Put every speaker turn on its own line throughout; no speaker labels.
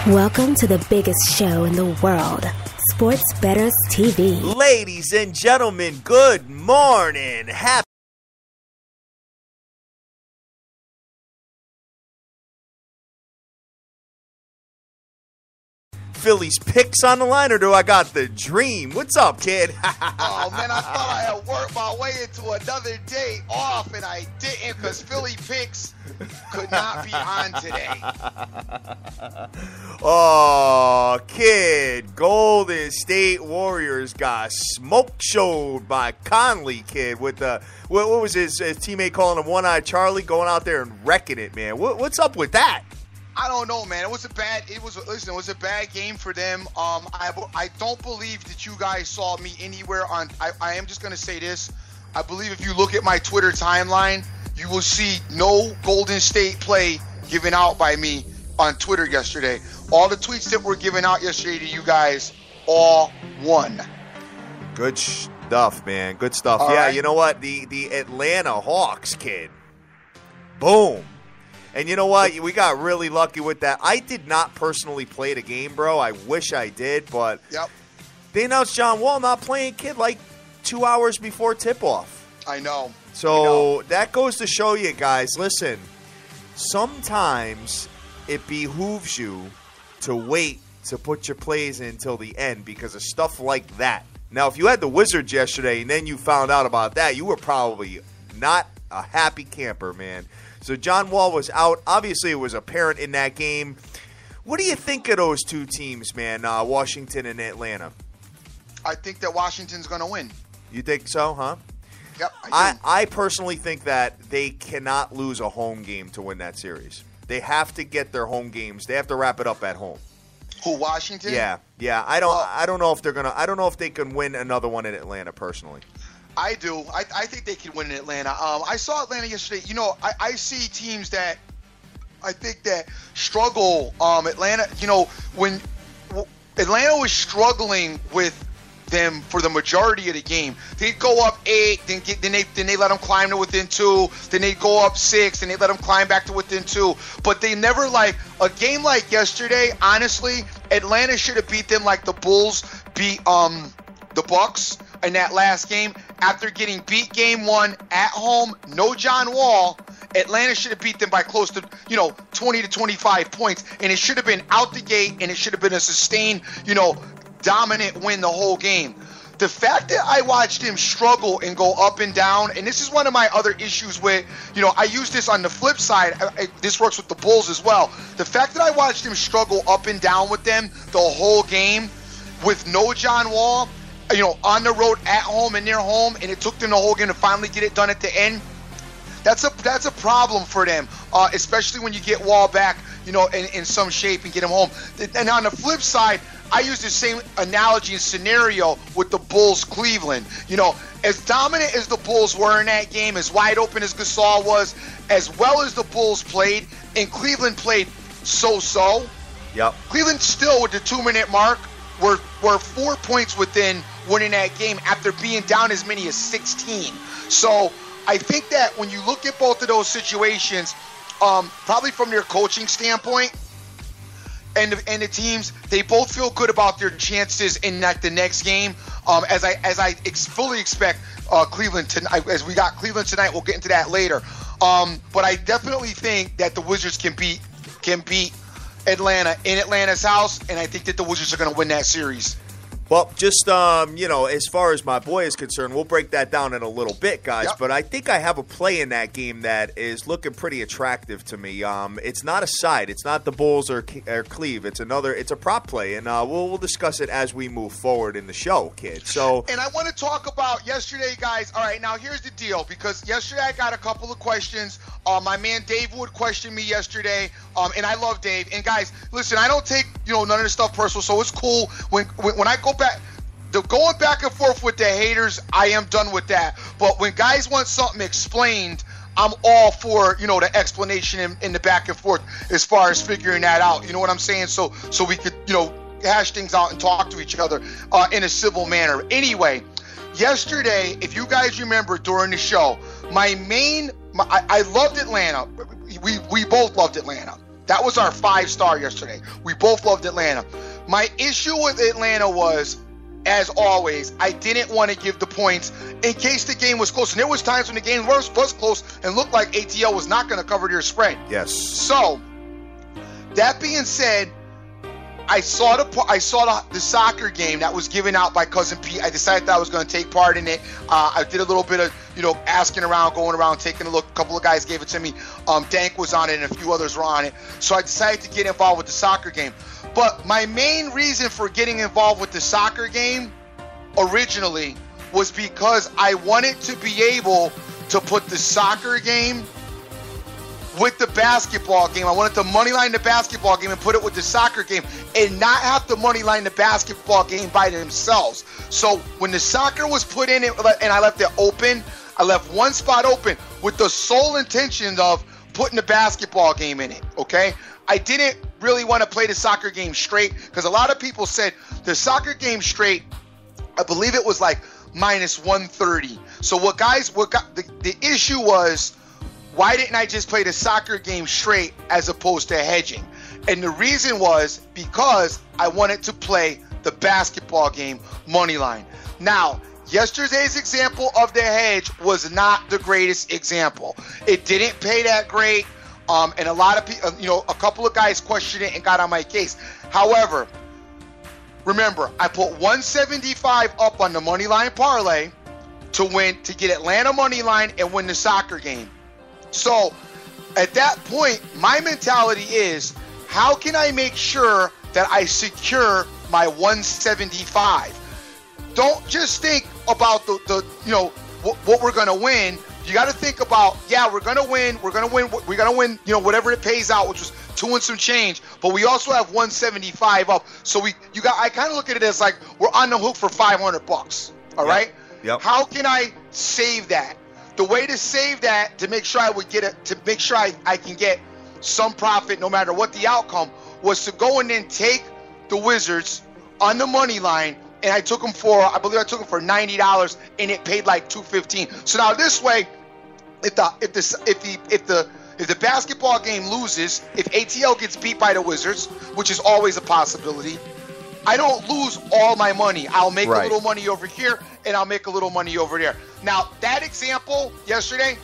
Welcome to the biggest show in the world, Sports Bettors TV.
Ladies and gentlemen, good morning. Happy Phillies picks on the line, or do I got the dream? What's up, kid?
Oh, man, I thought I had worked my way into another day off, and I didn't because Philly picks could not be on today.
Oh, kid, Golden State Warriors got smoke showed by Conley, kid, with the, what was his teammate calling him One-Eyed Charlie, going out there and wrecking it, man. What's up with that?
I don't know, man. It was a bad game for them. I don't believe that you guys saw me anywhere on. I am just going to say this. I believe if you look at my Twitter timeline, you will see no Golden State play given out by me on Twitter yesterday. All the tweets that were given out yesterday to you guys, all won.
Good stuff, man. Good stuff.
All
yeah,
right.
You know what? The Atlanta Hawks, kid. Boom. And you know what? We got really lucky with that. I did not personally play the game, bro. I wish I did, but
Yep.
they announced John Wall not playing, kid, like 2 hours before tip-off.
I know.
So that goes to show you guys, listen, sometimes it behooves you to wait to put your plays in until the end because of stuff like that. Now, if you had the Wizards yesterday and then you found out about that, you were probably not a happy camper, man. So John Wall was out. Obviously, it was apparent in that game. What do you think of those two teams, man, Washington and Atlanta?
I think that Washington's going to win.
You think so, huh?
Yep, I do.
I personally think that they cannot lose a home game to win that series. They have to get their home games. They have to wrap it up at home.
Who, Washington?
Yeah. I don't know if they're gonna. I don't know if they can win another one in Atlanta personally.
I do. I think they can win in Atlanta. I saw Atlanta yesterday. You know, I see teams that I think that struggle. Atlanta, you know, when Atlanta was struggling with them for the majority of the game, they'd go up 8, then they let them climb to within 2, then they'd go up 6, and they let them climb back to within 2. But they never, like a game like yesterday. Honestly, Atlanta should have beat them like the Bulls beat the Bucks in that last game. After getting beat game 1 at home, no John Wall, Atlanta should have beat them by close to, 20 to 25 points. And it should have been out the gate, and it should have been a sustained, dominant win the whole game. The fact that I watched him struggle and go up and down, and this is one of my other issues with, I use this on the flip side. This works with the Bulls as well. The fact that I watched him struggle up and down with them the whole game with no John Wall, on the road, at home, and near home, and it took them the whole game to finally get it done at the end. That's a problem for them, especially when you get Wall back, in some shape and get him home. And on the flip side, I use the same analogy and scenario with the Bulls-Cleveland. As dominant as the Bulls were in that game, as wide open as Gasol was, as well as the Bulls played, and Cleveland played so-so.
Yep.
Cleveland still, with the 2-minute mark, were 4 points within winning that game after being down as many as 16. So I think that when you look at both of those situations, probably from their coaching standpoint and the teams, they both feel good about their chances in the next game. As I fully expect Cleveland tonight. As we got Cleveland tonight, we'll get into that later. But I definitely think that the Wizards can beat Atlanta in Atlanta's house, and I think that the Wizards are going to win that series.
Well, just, as far as my boy is concerned, we'll break that down in a little bit, guys.
Yep.
But I think I have a play in that game that is looking pretty attractive to me. It's not a side. It's not the Bulls or Cleve. It's a prop play, and we'll discuss it as we move forward in the show, kid. So,
and I want to talk about yesterday, guys. All right, now here's the deal, because yesterday I got a couple of questions. My man Dave Wood questioned me yesterday, and I love Dave. And guys, listen, I don't take none of this stuff personal, so it's cool when I go back. Going back and forth with the haters, I am done with that. But when guys want something explained, I'm all for the explanation in the back and forth as far as figuring that out. You know what I'm saying? So we could hash things out and talk to each other in a civil manner. Anyway, yesterday, if you guys remember during the show, I loved Atlanta. We both loved Atlanta. That was our 5-star yesterday. We both loved Atlanta. My issue with Atlanta was, as always, I didn't want to give the points in case the game was close. And there was times when the game was close and looked like ATL was not going to cover their spread.
Yes.
So, that being said, I saw the soccer game that was given out by Cousin Pete. I decided that I was going to take part in it. I did a little bit of, asking around, going around, taking a look. A couple of guys gave it to me. Dank was on it, and a few others were on it. So I decided to get involved with the soccer game. But my main reason for getting involved with the soccer game originally was because I wanted to be able to put the soccer game with the basketball game. I wanted to moneyline the basketball game and put it with the soccer game and not have to moneyline the basketball game by themselves. So when the soccer was put in it and I left it open, I left one spot open with the sole intention of putting the basketball game in it, okay? I didn't really want to play the soccer game straight because a lot of people said the soccer game straight, I believe it was like minus 130. So the issue was, why didn't I just play the soccer game straight as opposed to hedging? And the reason was because I wanted to play the basketball game money line. Now, yesterday's example of the hedge was not the greatest example. It didn't pay that great. And a lot of people, a couple of guys questioned it and got on my case. However, remember, I put 175 up on the money line parlay to get Atlanta money line and win the soccer game. So at that point, my mentality is, how can I make sure that I secure my 175? Don't just think about what we're going to win. You got to think about, we're going to win, whatever it pays out, which was 2 and some change, but we also have 175 up. So I kind of look at it as like we're on the hook for $500. All right?
Yep.
How can I save that? The way to save that, to make sure I can get some profit no matter what the outcome, was to go and then take the Wizards on the money line, and I took them for $90, and it paid like $215. So now this way, if the basketball game loses, if ATL gets beat by the Wizards, which is always a possibility, I don't lose all my money. I'll make a little money over here, and I'll make a little money over there. Now, that example yesterday,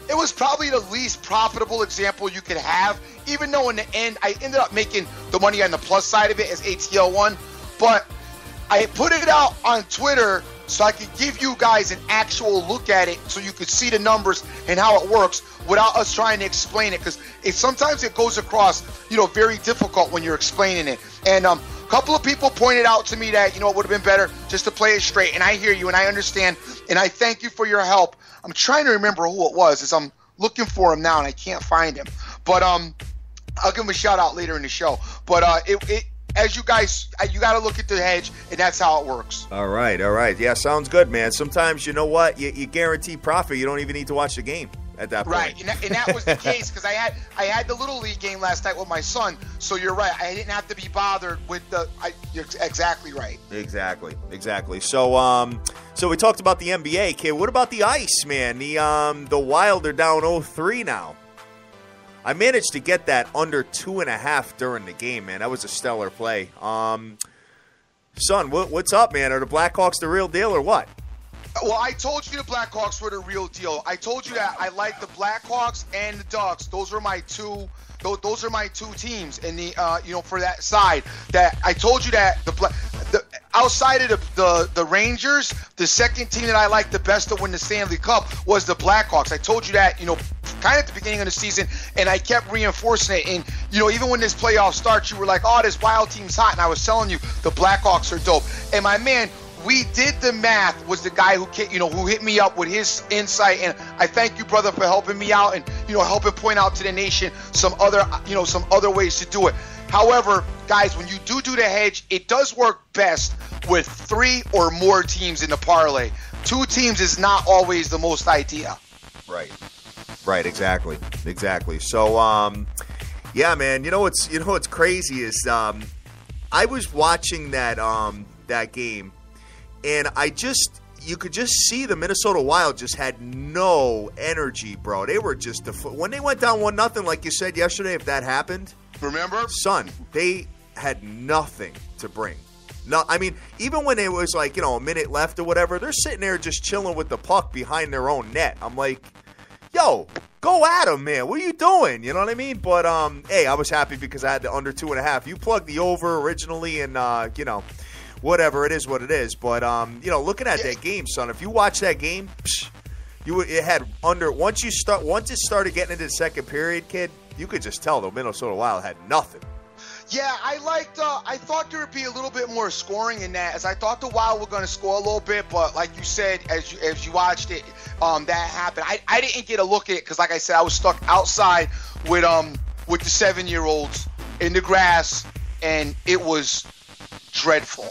it was probably the least profitable example you could have, even though in the end, I ended up making the money on the plus side of it as ATL won. But I put it out on Twitter so I could give you guys an actual look at it so you could see the numbers and how it works without us trying to explain it, because sometimes it goes across, very difficult when you're explaining it. And a couple of people pointed out to me that, it would have been better just to play it straight. And I hear you and I understand, and I thank you for your help. I'm trying to remember who it was as I'm looking for him now and I can't find him. But I'll give him a shout out later in the show. But as you guys, you got to look at the hedge, and that's how it works.
All right. Yeah, sounds good, man. Sometimes, you know what? You guarantee profit. You don't even need to watch the game at that point.
Right, and that was the case because I had the Little League game last night with my son, so you're right. I didn't have to be bothered with you're exactly right.
Exactly. So we talked about the NBA, kid. What about the Ice, man? The Wild are down 0-3 now. I managed to get that under 2.5 during the game, man. That was a stellar play. Son, what's up, man? Are the Blackhawks the real deal or what?
Well, I told you the Blackhawks were the real deal. I told you that I like the Blackhawks and the Ducks. Those are my two. Those are my two teams, and for that side. That I told you that the outside of the Rangers, the second team that I liked the best to win the Stanley Cup was the Blackhawks. I told you that, kind of at the beginning of the season, and I kept reinforcing it. And even when this playoff starts, you were like, "Oh, this Wild team's hot," and I was telling you the Blackhawks are dope. And my man, we did the math, was the guy who hit me up with his insight, and I thank you, brother, for helping me out and helping point out to the nation some other ways to do it. However, guys, when you do the hedge, it does work best with 3 or more teams in the parlay. 2 teams is not always the most ideal.
Right, exactly. So, yeah, man. What's crazy is I was watching that game. And you could just see the Minnesota Wild just had no energy, bro. They were just when they went down 1-0, like you said yesterday. If that happened,
Remember?
Son, they had nothing to bring. No, I mean, even when it was like, a minute left or whatever, they're sitting there just chilling with the puck behind their own net. I'm like, yo, go at them, man. What are you doing? You know what I mean? But, hey, I was happy because I had the under 2.5. You plugged the over originally and, whatever, it is what it is. But, looking at that game, son, if you watch that game, it had under, once it started getting into the second period, kid, you could just tell the Minnesota Wild had nothing.
Yeah, I thought there would be a little bit more scoring in that, as I thought the Wild were going to score a little bit, but like you said, as you watched it, that happened. I didn't get a look at it because, like I said, I was stuck outside with the 7-year-olds in the grass, and it was dreadful.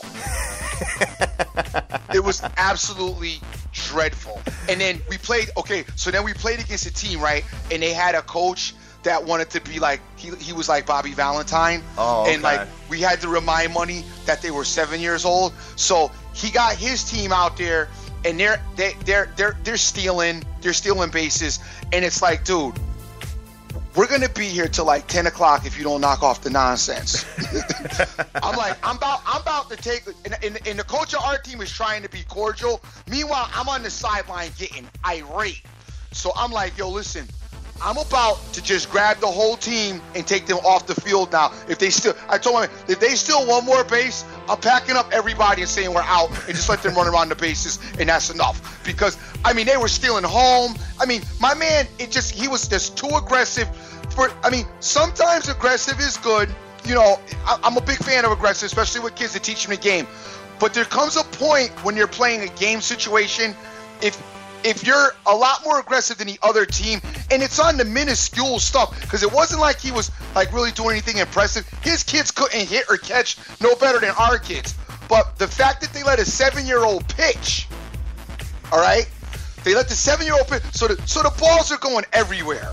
It was absolutely dreadful. And then we played against a team, right? And they had a coach that wanted to be like, he was like Bobby Valentine. Oh, okay. And like we had to remind Money that they were 7 years old. So he got his team out there, and they're stealing bases, and it's like, dude, we're gonna be here till like 10 o'clock if you don't knock off the nonsense. I'm like, I'm about to take, and the coach of our team is trying to be cordial. Meanwhile, I'm on the sideline getting irate. So I'm like, yo, listen, I'm about to just grab the whole team and take them off the field now. I told them, if they steal one more base, I'm packing up everybody and saying we're out and just let them run around the bases, and that's enough. Because, I mean, they were stealing home. I mean, my man, he was just too aggressive. Sometimes aggressive is good. I'm a big fan of aggressive, especially with kids that teach them the game. But there comes a point when you're playing a game situation, if you're a lot more aggressive than the other team, and it's on the minuscule stuff, because it wasn't like he was like really doing anything impressive. His kids couldn't hit or catch no better than our kids. But the fact that they let a 7-year-old pitch, all right, they let the 7-year-old pitch, so the balls are going everywhere.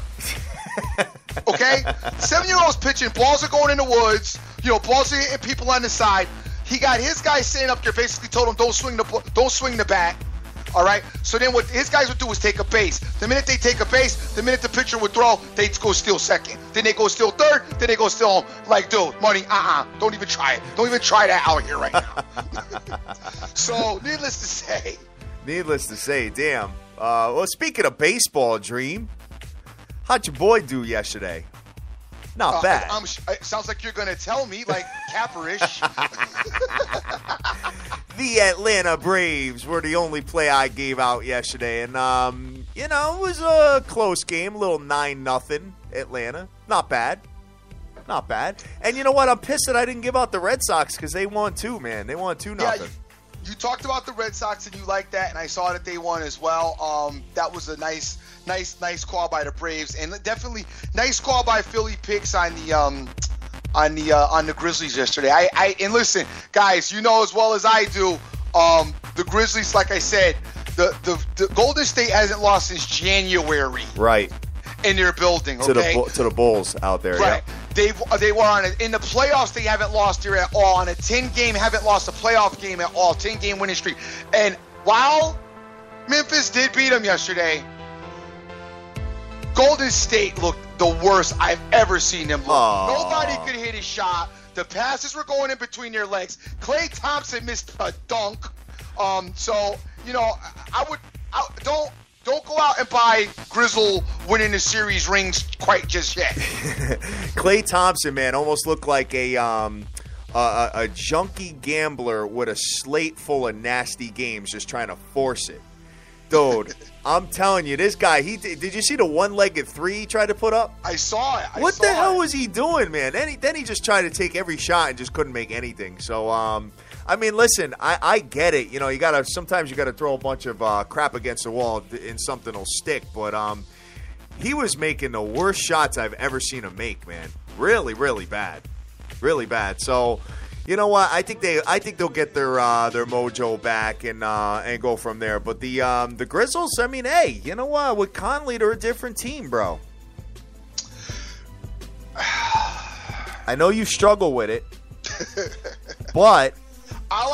Okay, 7-year-olds pitching, balls are going in the woods. Balls are hitting people on the side. He got his guy standing up there, basically told him don't swing the bat. All right. So then what his guys would do was take a base. The minute they take a base, the minute the pitcher would throw, they'd go steal second. Then they go steal third. Then they go steal home. Like, dude, Money, don't even try it. Don't even try that out here right now. So, needless to say, damn. Well, speaking of baseball, Dream, how'd your boy do yesterday? Not bad. It sounds like you're going to tell me, like Capper-ish.
The Atlanta Braves were the only play I gave out yesterday. And, it was a close game, a little 9-0 Atlanta. Not bad. And you know what? I'm pissed that I didn't give out the Red Sox because they won too, man. They won 2-0.
Yeah, you talked about the Red Sox and you liked that, and I saw that they won as well. That was a nice call by the Braves, and definitely nice call by Philly Picks on the Grizzlies yesterday. And listen, guys, you know as well as I do, the Grizzlies, like I said, the Golden State hasn't lost since January.
Right.
In their building, okay?
To the Bulls out there,
right.
Yeah.
They were in the playoffs. They haven't lost here at all. On a 10-game, haven't lost a playoff game at all. 10-game winning streak. And while Memphis did beat them yesterday, Golden State looked the worst I've ever seen them look. Aww. Nobody could hit a shot. The passes were going in between their legs. Klay Thompson missed a dunk. Don't go out and buy Grizzle winning the series rings quite just yet.
Klay Thompson, man, almost looked like a junkie gambler with a slate full of nasty games just trying to force it. Dude, I'm telling you, this guy, did you see the one-legged three he tried to put up?
I saw it.
What the hell was he doing, man? Then he just tried to take every shot and just couldn't make anything. So, I mean, listen, I get it. Sometimes you gotta throw a bunch of crap against the wall and something will stick. But he was making the worst shots I've ever seen him make, man. Really, really bad. Really bad. So, you know what? I think they'll get their mojo back and go from there. But the Grizzlies, I mean, hey, you know what? With Conley, they're a different team, bro. I know you struggle with it, but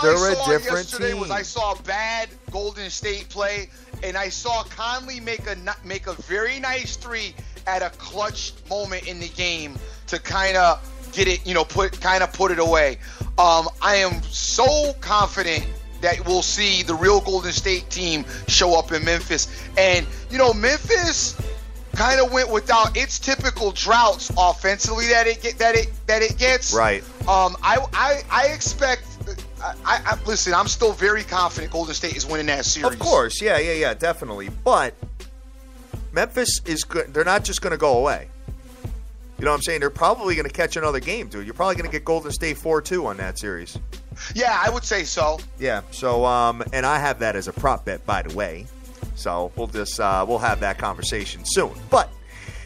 they're a different team.
I saw bad Golden State play, and I saw Conley make a very nice three at a clutch moment in the game to kind of get it, put it away. I am so confident that we'll see the real Golden State team show up in Memphis. And, Memphis kind of went without its typical droughts offensively that it gets.
Right.
I expect. Listen, I'm still very confident Golden State is winning that series.
Of course, yeah, definitely. But Memphis is good. They're not just going to go away. You know what I'm saying? They're probably going to catch another game, dude. You're probably going to get Golden State 4-2 on that series.
Yeah, I would say so.
Yeah. So, and I have that as a prop bet, by the way. So we'll just we'll have that conversation soon. But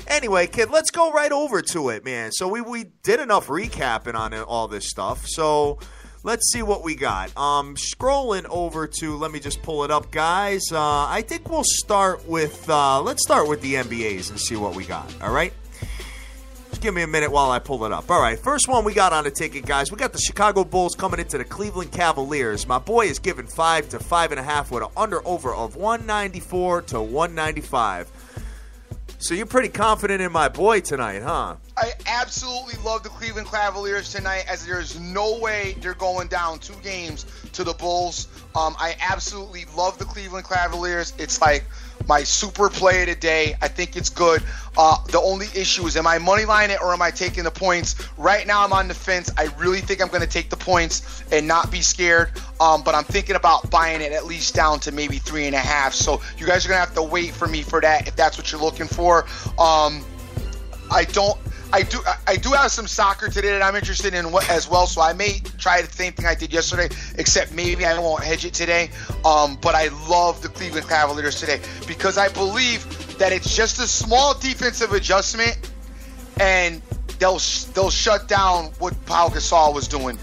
anyway, kid, let's go right over to it, man. So we did enough recapping on all this stuff. So let's see what we got. Scrolling over to, let me just pull it up, guys. I think we'll start with let's start with the NBAs and see what we got. All right. Just give me a minute while I pull it up. All right, first one we got on the ticket, guys. We got the Chicago Bulls coming into the Cleveland Cavaliers. My boy is giving 5 to 5.5 with an under-over of 194 to 195. So you're pretty confident in my boy tonight, huh?
I absolutely love the Cleveland Cavaliers tonight, as there's no way they're going down 2 games to the Bulls. I absolutely love the Cleveland Cavaliers. It's like my super play of the day. I think it's good. The only issue is, am I money lining it or am I taking the points? Right now I'm on the fence. I really think I'm going to take the points and not be scared. But I'm thinking about buying it at least down to maybe 3.5. So you guys are going to have to wait for me for that if that's what you're looking for. I do have some soccer today that I'm interested in as well, so I may try the same thing I did yesterday, except maybe I won't hedge it today. But I love the Cleveland Cavaliers today because I believe that it's just a small defensive adjustment, and they'll shut down what Pau Gasol was doing.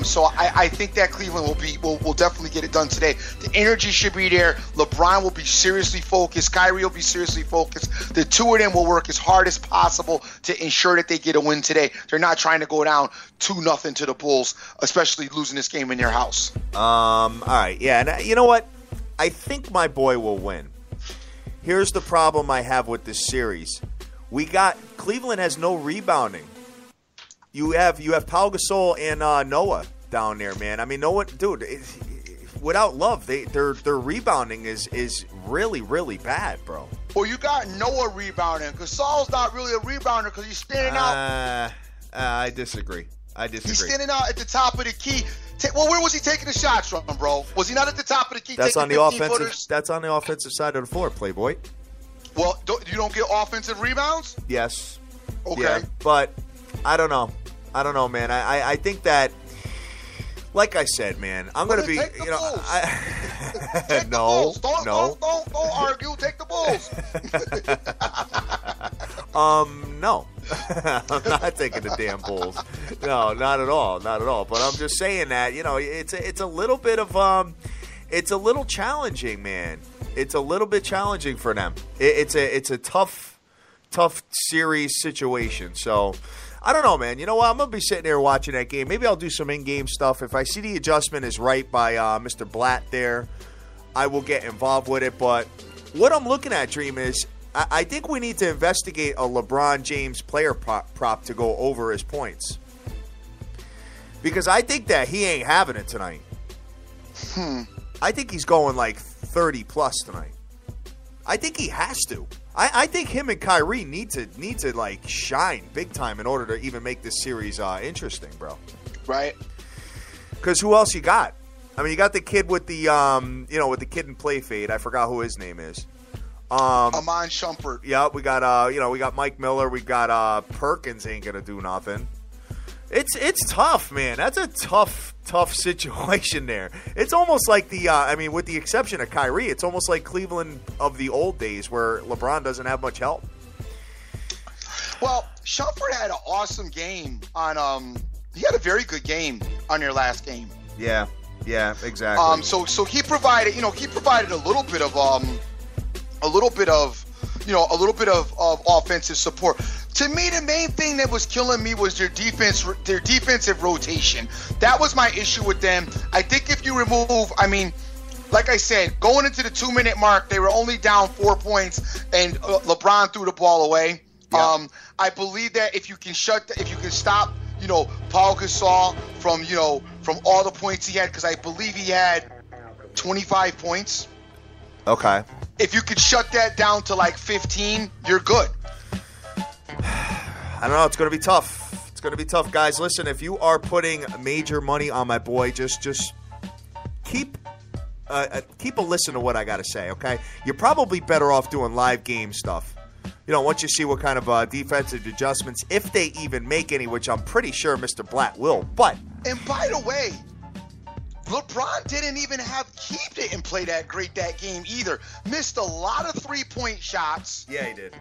So I think that Cleveland will definitely get it done today. The energy should be there. LeBron will be seriously focused. Kyrie will be seriously focused. The two of them will work as hard as possible to ensure that they get a win today. They're not trying to go down 2-0 to the Bulls, especially losing this game in their house.
All right, yeah, and you know what? I think my boy will win. Here's the problem I have with this series. Cleveland has no rebounding. You have Pau Gasol and Noah down there, man. I mean, Noah, dude, without Love, their rebounding is really, really bad, bro.
Well, you got Noah rebounding. Gasol's not really a rebounder because he's standing out.
I disagree.
He's standing out at the top of the key. Well, where was he taking the shots from, bro? Was he not at the top of the key?
That's on the offensive. That's on the offensive side of the floor, Playboy.
Well, you don't get offensive rebounds?
Yes.
Okay.
Yeah, but I don't know. Man. I think that, like I said, man, I'm going to be,
take the Bulls. Take
no,
the Bulls. Don't argue. Take the Bulls.
No. I'm not taking the damn Bulls. No, not at all. But I'm just saying that, it's a little bit of it's a little challenging, man. It's a little bit challenging for them. It's a tough series situation. So I don't know, man. You know what? I'm going to be sitting there watching that game. Maybe I'll do some in-game stuff. If I see the adjustment is right by Mr. Blatt there, I will get involved with it. But what I'm looking at, Dream, is I think we need to investigate a LeBron James player prop to go over his points. Because I think that he ain't having it tonight. I think he's going like 30-plus tonight. I think he has to. I think him and Kyrie need to like shine big time in order to even make this series interesting, bro.
Right.
Because who else you got? I mean, you got the kid with the with the kid in play fade. I forgot who his name is.
Amon Shumpert.
Yeah, we got we got Mike Miller. We got Perkins ain't gonna do nothing. It's tough, man. That's a tough situation there. It's almost like with the exception of Kyrie, it's almost like Cleveland of the old days where LeBron doesn't have much help.
Well, Shumpert had an awesome game on. He had a very good game on your last game.
Yeah, exactly.
So he provided, a little bit of offensive support. To me, the main thing that was killing me was their defensive rotation. That was my issue with them. I think if you remove, like I said, going into the 2-minute mark, they were only down 4 points, and LeBron threw the ball away. Yep. I believe that if you can stop Paul Gasol from all the points he had, because I believe he had 25 points.
Okay.
If you could shut that down to like 15, you're good.
I don't know. It's going to be tough. It's going to be tough, guys. Listen, if you are putting major money on my boy, just keep a listen to what I got to say, okay? You're probably better off doing live game stuff. Once you see what kind of defensive adjustments, if they even make any, which I'm pretty sure Mr. Blatt will.
And by the way, LeBron didn't even he didn't play that great that game either. Missed a lot of 3-point shots.
Yeah, he did.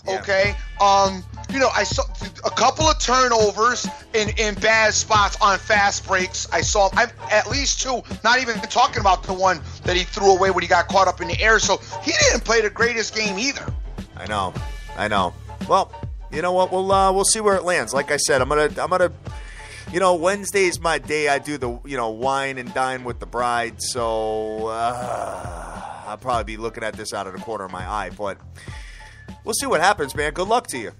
Yeah.
Okay. I saw a couple of turnovers in bad spots on fast breaks. I saw at least 2, not even talking about the one that he threw away when he got caught up in the air. So he didn't play the greatest game either.
I know. Well, you know what? We'll see where it lands. Like I said, I'm gonna Wednesday's my day. I do the wine and dine with the bride. So I'll probably be looking at this out of the corner of my eye. But we'll see what happens, man. Good luck to you.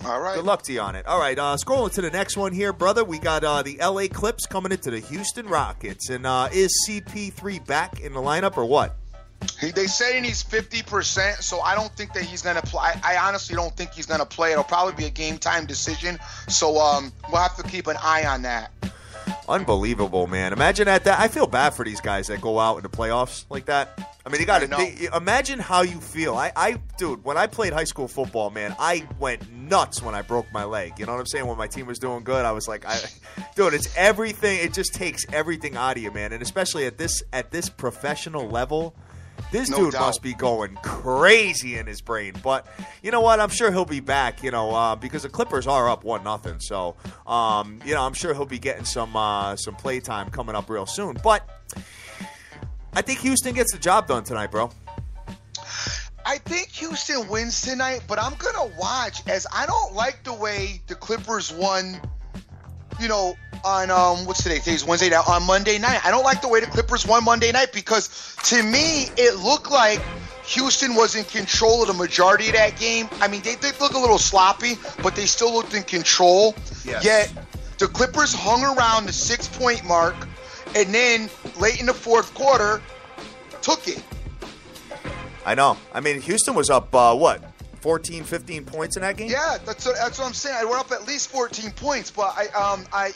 All right.
Good luck to you on it. All right, scrolling to the next one here, brother. We got the LA Clips coming into the Houston Rockets. And is CP3 back in the lineup or what?
They saying he's 50%, so I don't think that he's going to play. I honestly don't think he's going to play. It'll probably be a game-time decision, so we'll have to keep an eye on that.
Unbelievable, man. Imagine that. I feel bad for these guys that go out in the playoffs like that. I mean, imagine how you feel. Dude, when I played high school football, man, I went nuts when I broke my leg. You know what I'm saying? When my team was doing good, I was like, dude, it's everything. It just takes everything out of you, man. And especially at this professional level, this dude must be going crazy in his brain. But you know what? I'm sure he'll be back, because the Clippers are up 1-0. So, I'm sure he'll be getting some play time coming up real soon. But I think Houston gets the job done tonight, bro.
I think Houston wins tonight, but I'm going to watch, as I don't like the way the Clippers won, on what's today? Today's Wednesday night. On Monday night, I don't like the way the Clippers won Monday night, because to me it looked like Houston was in control of the majority of that game. I mean, they look a little sloppy, but they still looked in control.
Yes.
Yet the Clippers hung around the 6-point mark, and then late in the fourth quarter took it.
I know. I mean, Houston was up 14, 15 points in that game?
Yeah, that's what I'm saying. We're up at least 14 points, but I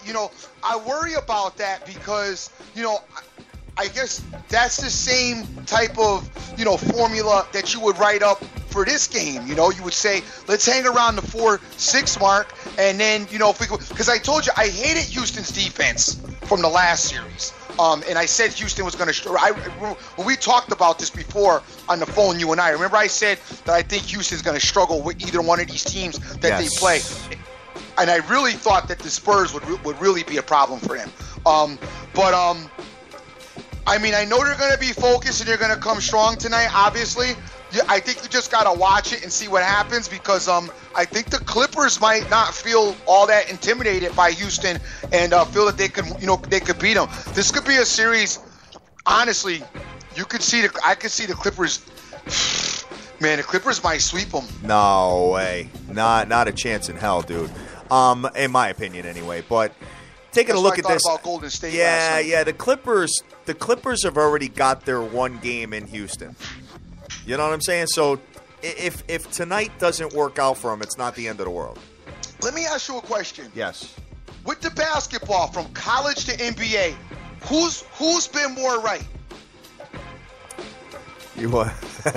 worry about that because, I guess that's the same type of, formula that you would write up for this game. You would say, let's hang around the 4-6 mark, and then, because I told you I hated Houston's defense from the last series. And I said Houston was going to. When we talked about this before on the phone, you and I, remember I said that I think Houston's going to struggle with either one of these teams that they play, and I really thought that the Spurs would really be a problem for them. I mean, I know they're going to be focused and they're going to come strong tonight. Obviously, I think you just got to watch it and see what happens, because I think the Clippers might not feel all that intimidated by Houston and feel that they could beat them. This could be a series. Honestly, I could see the Clippers. Man, the Clippers might sweep them.
No way, not a chance in hell, dude. In my opinion, anyway. But taking a look at this,
about Golden State. Yeah.
The Clippers have already got their one game in Houston. You know what I'm saying? So if tonight doesn't work out for them, it's not the end of the world.
Let me ask you a question.
Yes.
With the basketball from college to NBA, who's been more right?
You what?
Okay.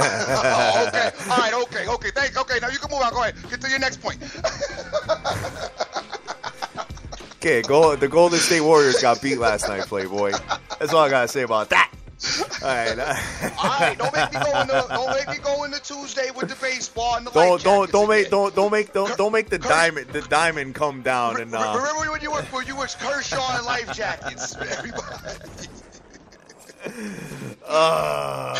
All right. Okay. Thanks. Okay. Now you can move on. Go ahead. Get to your next point.
Okay. The Golden State Warriors got beat last night, Playboy. That's all I gotta say about that. All right.
All right. Don't make me go into Tuesday with the baseball and the life jackets.
Don't make the diamond come down and.
Remember when you were Kershaw and life jackets? Everybody.
All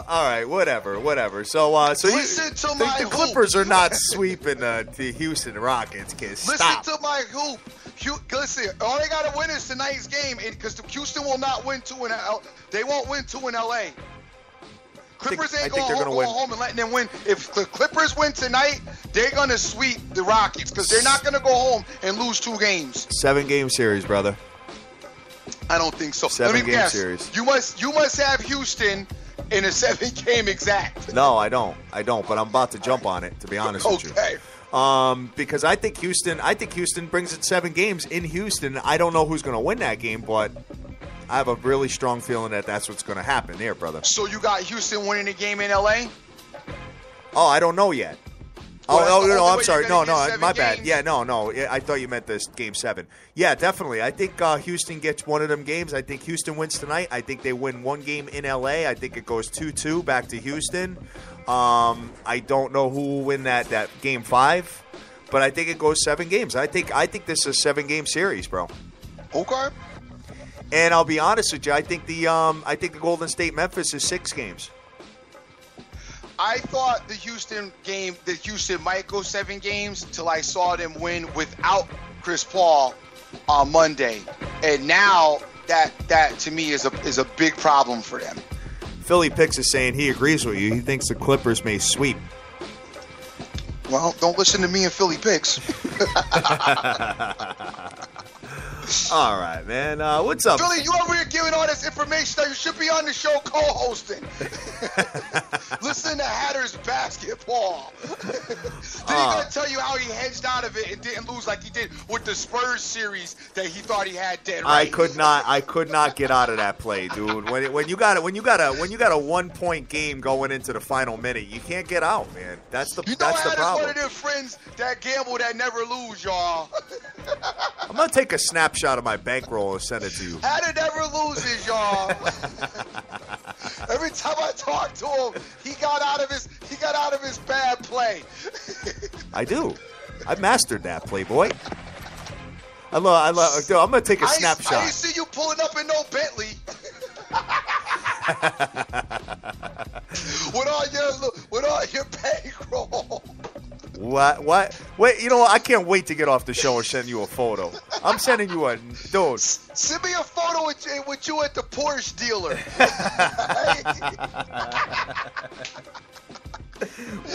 right, whatever. So the Clippers are not sweeping the Houston Rockets, kids. Stop.
Listen to my hoop. Listen, all they got to win is tonight's game, because Houston will not win 2 in L. They won't win 2 in LA. Clippers ain't
they're
going home and letting them win. If the Clippers win tonight, they're going to sweep the Rockets because they're not going to go home and lose 2 games.
7-game series, brother.
I don't think so.
7-game series.
You must have Houston in a 7-game exact.
No, I don't. But I'm about to jump on it, to be honest with you.
Okay.
Because I think Houston brings it 7 games in Houston. I don't know who's going to win that game, but I have a really strong feeling that that's what's going to happen there, brother.
So you got Houston winning the game in L.A.?
Oh, I don't know yet.
Well,
no, I'm sorry. No, my
games.
bad. Yeah, no. I thought you meant this game 7. Yeah, definitely. I think Houston gets one of them games. I think Houston wins tonight. I think they win 1 game in L.A. I think it goes 2-2 back to Houston. I don't know who will win that game 5, but I think it goes 7 games. I think this is a 7-game series, bro.
Okay.
And I'll be honest with you. I think the Golden State Memphis is 6 games.
I thought the Houston might go 7 games till I saw them win without Chris Paul on Monday, and now that to me is a big problem for them.
Philly Picks is saying he agrees with you. He thinks the Clippers may sweep.
Well, don't listen to me and Philly Picks.
All right, man. What's up?
Philly, you over here giving all this information that you should be on the show co-hosting. Listen to Hatters Basketball. Then he's going to tell you how he hedged out of it and didn't lose like he did with the Spurs series that he thought he had dead right.
I could not get out of that play, dude. When you got a 1-point game going into the final minute, you can't get out, man. That's the problem.
One of their friends that gamble that never lose, y'all.
I'm gonna take a snapshot of my bankroll and send it to you.
Hatter never loses, y'all. Every time I talk to him, he got out of his bad play.
I do. I mastered that, Playboy. I love. Dude, I'm gonna take a snapshot.
I didn't see you pulling up in no Bentley. with all your bankroll.
What? Wait, you know what? I can't wait to get off the show and send you a photo. I'm sending you a dude.
Send me a photo with you at the Porsche dealer.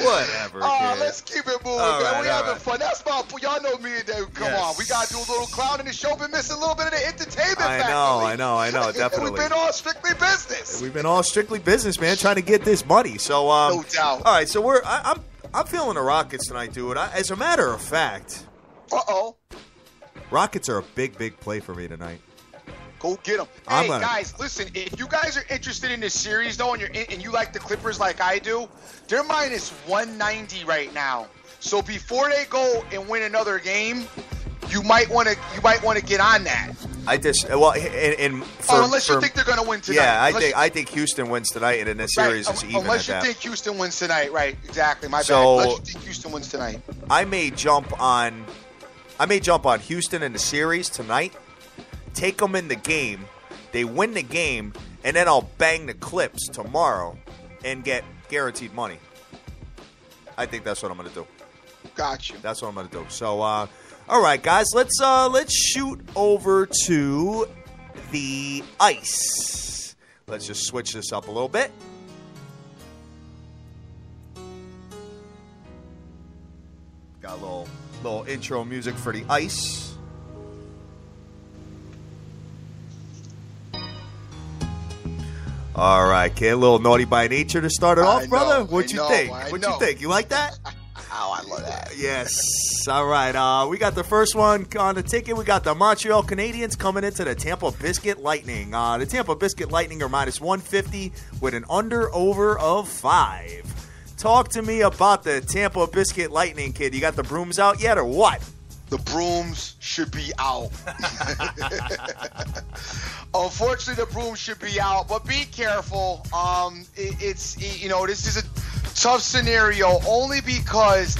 Whatever.
Let's keep it moving, man. We having fun. That's my. Y'all know me and Dave. Come on, we gotta do a little clown in the show. Been missing a little bit of the entertainment factor.
I know. Definitely.
We've been all strictly business.
We've been all strictly business, man. Trying to get this money. So
no doubt.
All right, so I'm feeling the Rockets tonight, dude. As a matter of fact. Rockets are a big play for me tonight.
Go get them. Hey, guys, listen. If you guys are interested in this series, though, and you like the Clippers like I do, they're minus 190 right now. So before they go and win another game, you might want to get on that. Unless you think they're going to win tonight.
Yeah, I think Houston wins tonight, and then the series is even.
Unless you think Houston wins tonight, right? Exactly. My bad. Unless you think Houston wins tonight,
I may jump on Houston in the series tonight. Take them in the game, they win the game, and then I'll bang the Clips tomorrow and get guaranteed money. I think that's what I'm going to do.
Got you.
That's what I'm going to do. So, all right, guys, let's shoot over to the ice. Let's just switch this up a little bit. Got a little intro music for the ice. All right, kid. A little naughty by nature to start it off, brother. What you think? You think? You like that?
Oh, I love that.
Yes. All right. We got the first one on the ticket. We got the Montreal Canadiens coming into the Tampa Biscuit Lightning. The Tampa Biscuit Lightning are minus 150 with an under-over of 5. Talk to me about the Tampa Biscuit Lightning, kid. You got the brooms out yet or what?
The brooms should be out. Unfortunately, the brooms should be out, but be careful. This is a tough scenario only because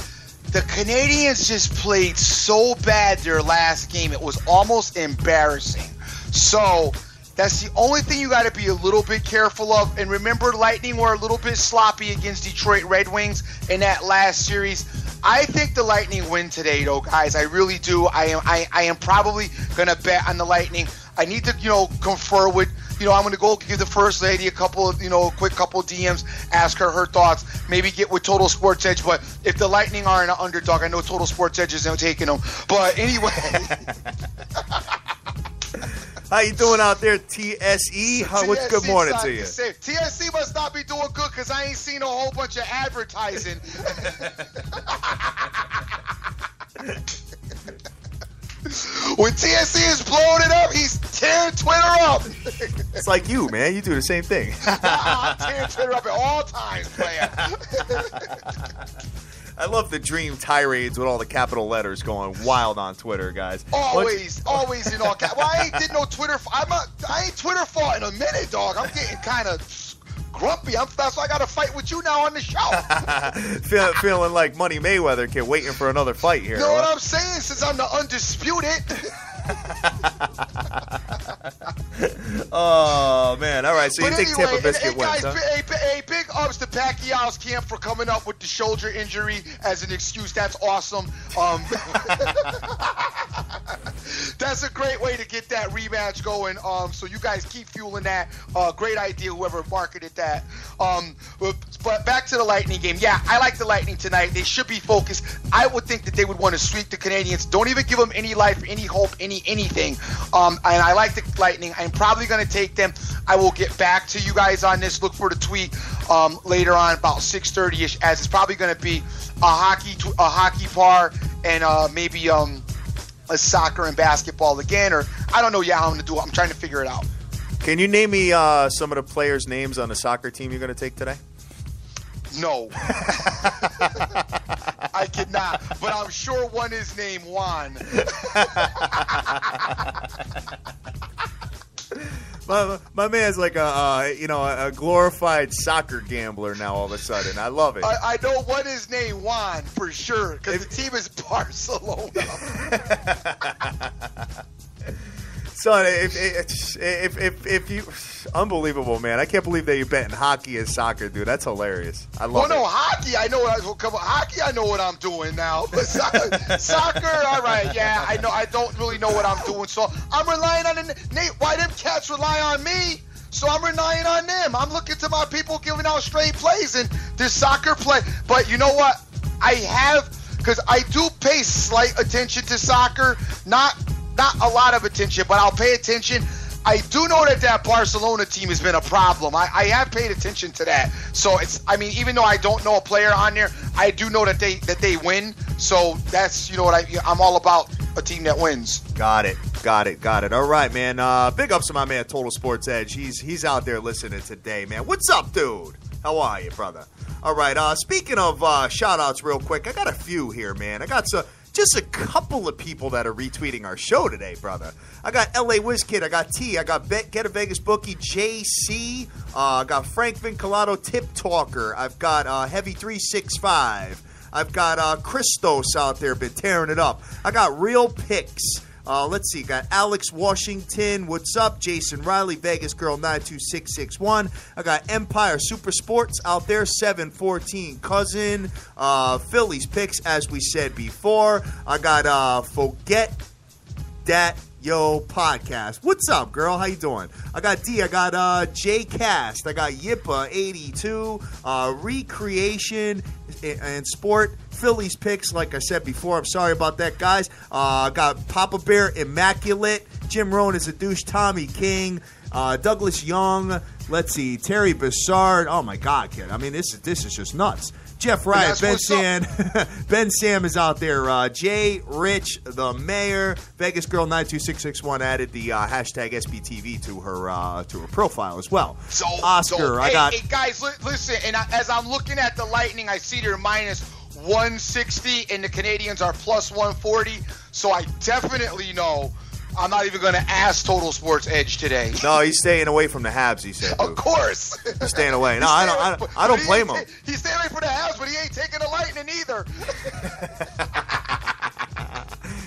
the Canadiens just played so bad their last game. It was almost embarrassing. So that's the only thing you got to be a little bit careful of. And remember, Lightning were a little bit sloppy against Detroit Red Wings in that last series. I think the Lightning win today, though, guys. I really do. I am probably going to bet on the Lightning. I need to, confer with I'm going to go give the first lady a couple of, quick couple of DMs, ask her thoughts, maybe get with Total Sports Edge. But if the Lightning are an underdog, I know Total Sports Edge isn't taking them. But anyway.
How you doing out there, TSE? What's good morning to you?
TSE must not be doing good because I ain't seen a whole bunch of advertising. When TSE is blowing it up, he's tearing Twitter up.
It's like you, man. You do the same thing.
I'm tearing Twitter up at all times, player.
I love the dream tirades with all the capital letters going wild on Twitter, guys.
Always in all caps. Well, I ain't did no Twitter. I ain't Twitter fought in a minute, dog. I'm getting kind of grumpy. That's why I got to fight with you now on the show.
Feeling like Money Mayweather kid waiting for another fight here.
You know what I'm saying? Since I'm the undisputed.
Oh, man. All right, so you think Tampa Biscuit wins, huh?
Hey, big ups to Pacquiao's camp for coming up with the shoulder injury as an excuse. That's awesome. That's a great way to get that rematch going. So you guys keep fueling that. Great idea, whoever marketed that. But back to the Lightning game. Yeah, I like the Lightning tonight. They should be focused. I would think that they would want to sweep the Canadians. Don't even give them any life, any hope, anything. And I like the Lightning. I'm probably going to take them. I will get back to you guys on this. Look for the tweet later on about 6:30ish, as it's probably going to be a hockey par and maybe a soccer and basketball again, or I don't know how I'm going to do it. I'm trying to figure it out.
Can you name me some of the players' names on the soccer team you're going to take today?
No. I cannot, but I'm sure one is named Juan.
My man's like a glorified soccer gambler now all of a sudden. I love it.
I know one is named Juan for sure because the team is Barcelona.
Son, if you, unbelievable, man! I can't believe that you're betting hockey and soccer, dude. That's hilarious. I love it.
No, hockey. I know hockey. I know what I'm doing now. But soccer, all right. Yeah, I know. I don't really know what I'm doing, so I'm relying on Nate. Why them cats rely on me? So I'm relying on them. I'm looking to my people giving out straight plays and this soccer play. But you know what? I have, because I do pay slight attention to soccer. Not a lot of attention, but I'll pay attention. I do know that Barcelona team has been a problem. I have paid attention to that. So even though I don't know a player on there, I do know that they win. So that's, I'm all about a team that wins.
Got it. All right, man. Big ups to my man, Total Sports Edge. He's out there listening today, man. What's up, dude? How are you, brother? All right. Speaking of shout-outs real quick, I got a few here, man. I got just a couple of people that are retweeting our show today, brother. I got LA WizKid, I got T, I got Get a Vegas Bookie, JC, I got Frank Vincolato, Tip Talker, I've got Heavy 365, I've got Christos out there, been tearing it up. I got Real Picks. Let's see, got Alex Washington, what's up? Jason Riley, Vegas Girl 92661. I got Empire Super Sports out there, 714 Cousin, Phillies Picks, as we said before. I got Forget That Yo Podcast. What's up, girl? How you doing? I got D, I got J Cast, I got Yippa 82, Recreation and Sport, Phillies Picks, like I said before. I'm sorry about that, guys. Got Papa Bear Immaculate, Jim Rohn is a douche, Tommy King, Douglas Young, let's see, Terry Bassard. Oh my God, kid. I mean, this is just nuts. Jeff Wright, Ben Sam is out there. Jay Rich, the mayor, Vegas Girl 92661 added the hashtag SBTV to her profile as well. So Oscar,
hey guys, listen. And as I'm looking at the Lightning, I see they're minus 160, and the Canadians are plus 140. So I definitely know I'm not even going to ask Total Sports Edge today.
No, he's staying away from the Habs, he said.
Of course.
He's staying away. No, I don't blame him.
He's staying away from the Habs, but he ain't taking the Lightning either.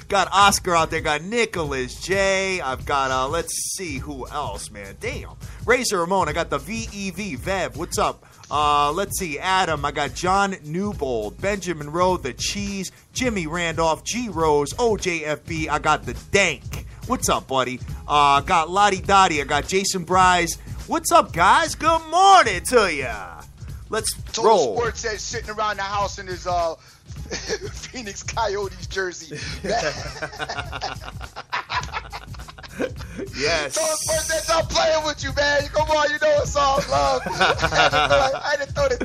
Got Oscar out there. Got Nicholas J. I've got, let's see who else, man. Damn. Razor Ramon. I got the VEV. Vev, what's up? Let's see, Adam. I got John Newbold, Benjamin Rowe, The Cheese, Jimmy Randolph, G Rose, OJFB. I got the Dank. What's up, buddy? Got Lottie Dottie. I got Jason Bryce. What's up, guys? Good morning to ya. Let's
Total
roll.
Sports says sitting around the house in his Phoenix Coyotes jersey.
Yes.
Total Sports says I'm playing with you, man. Come on, you know it's all love. I had to throw the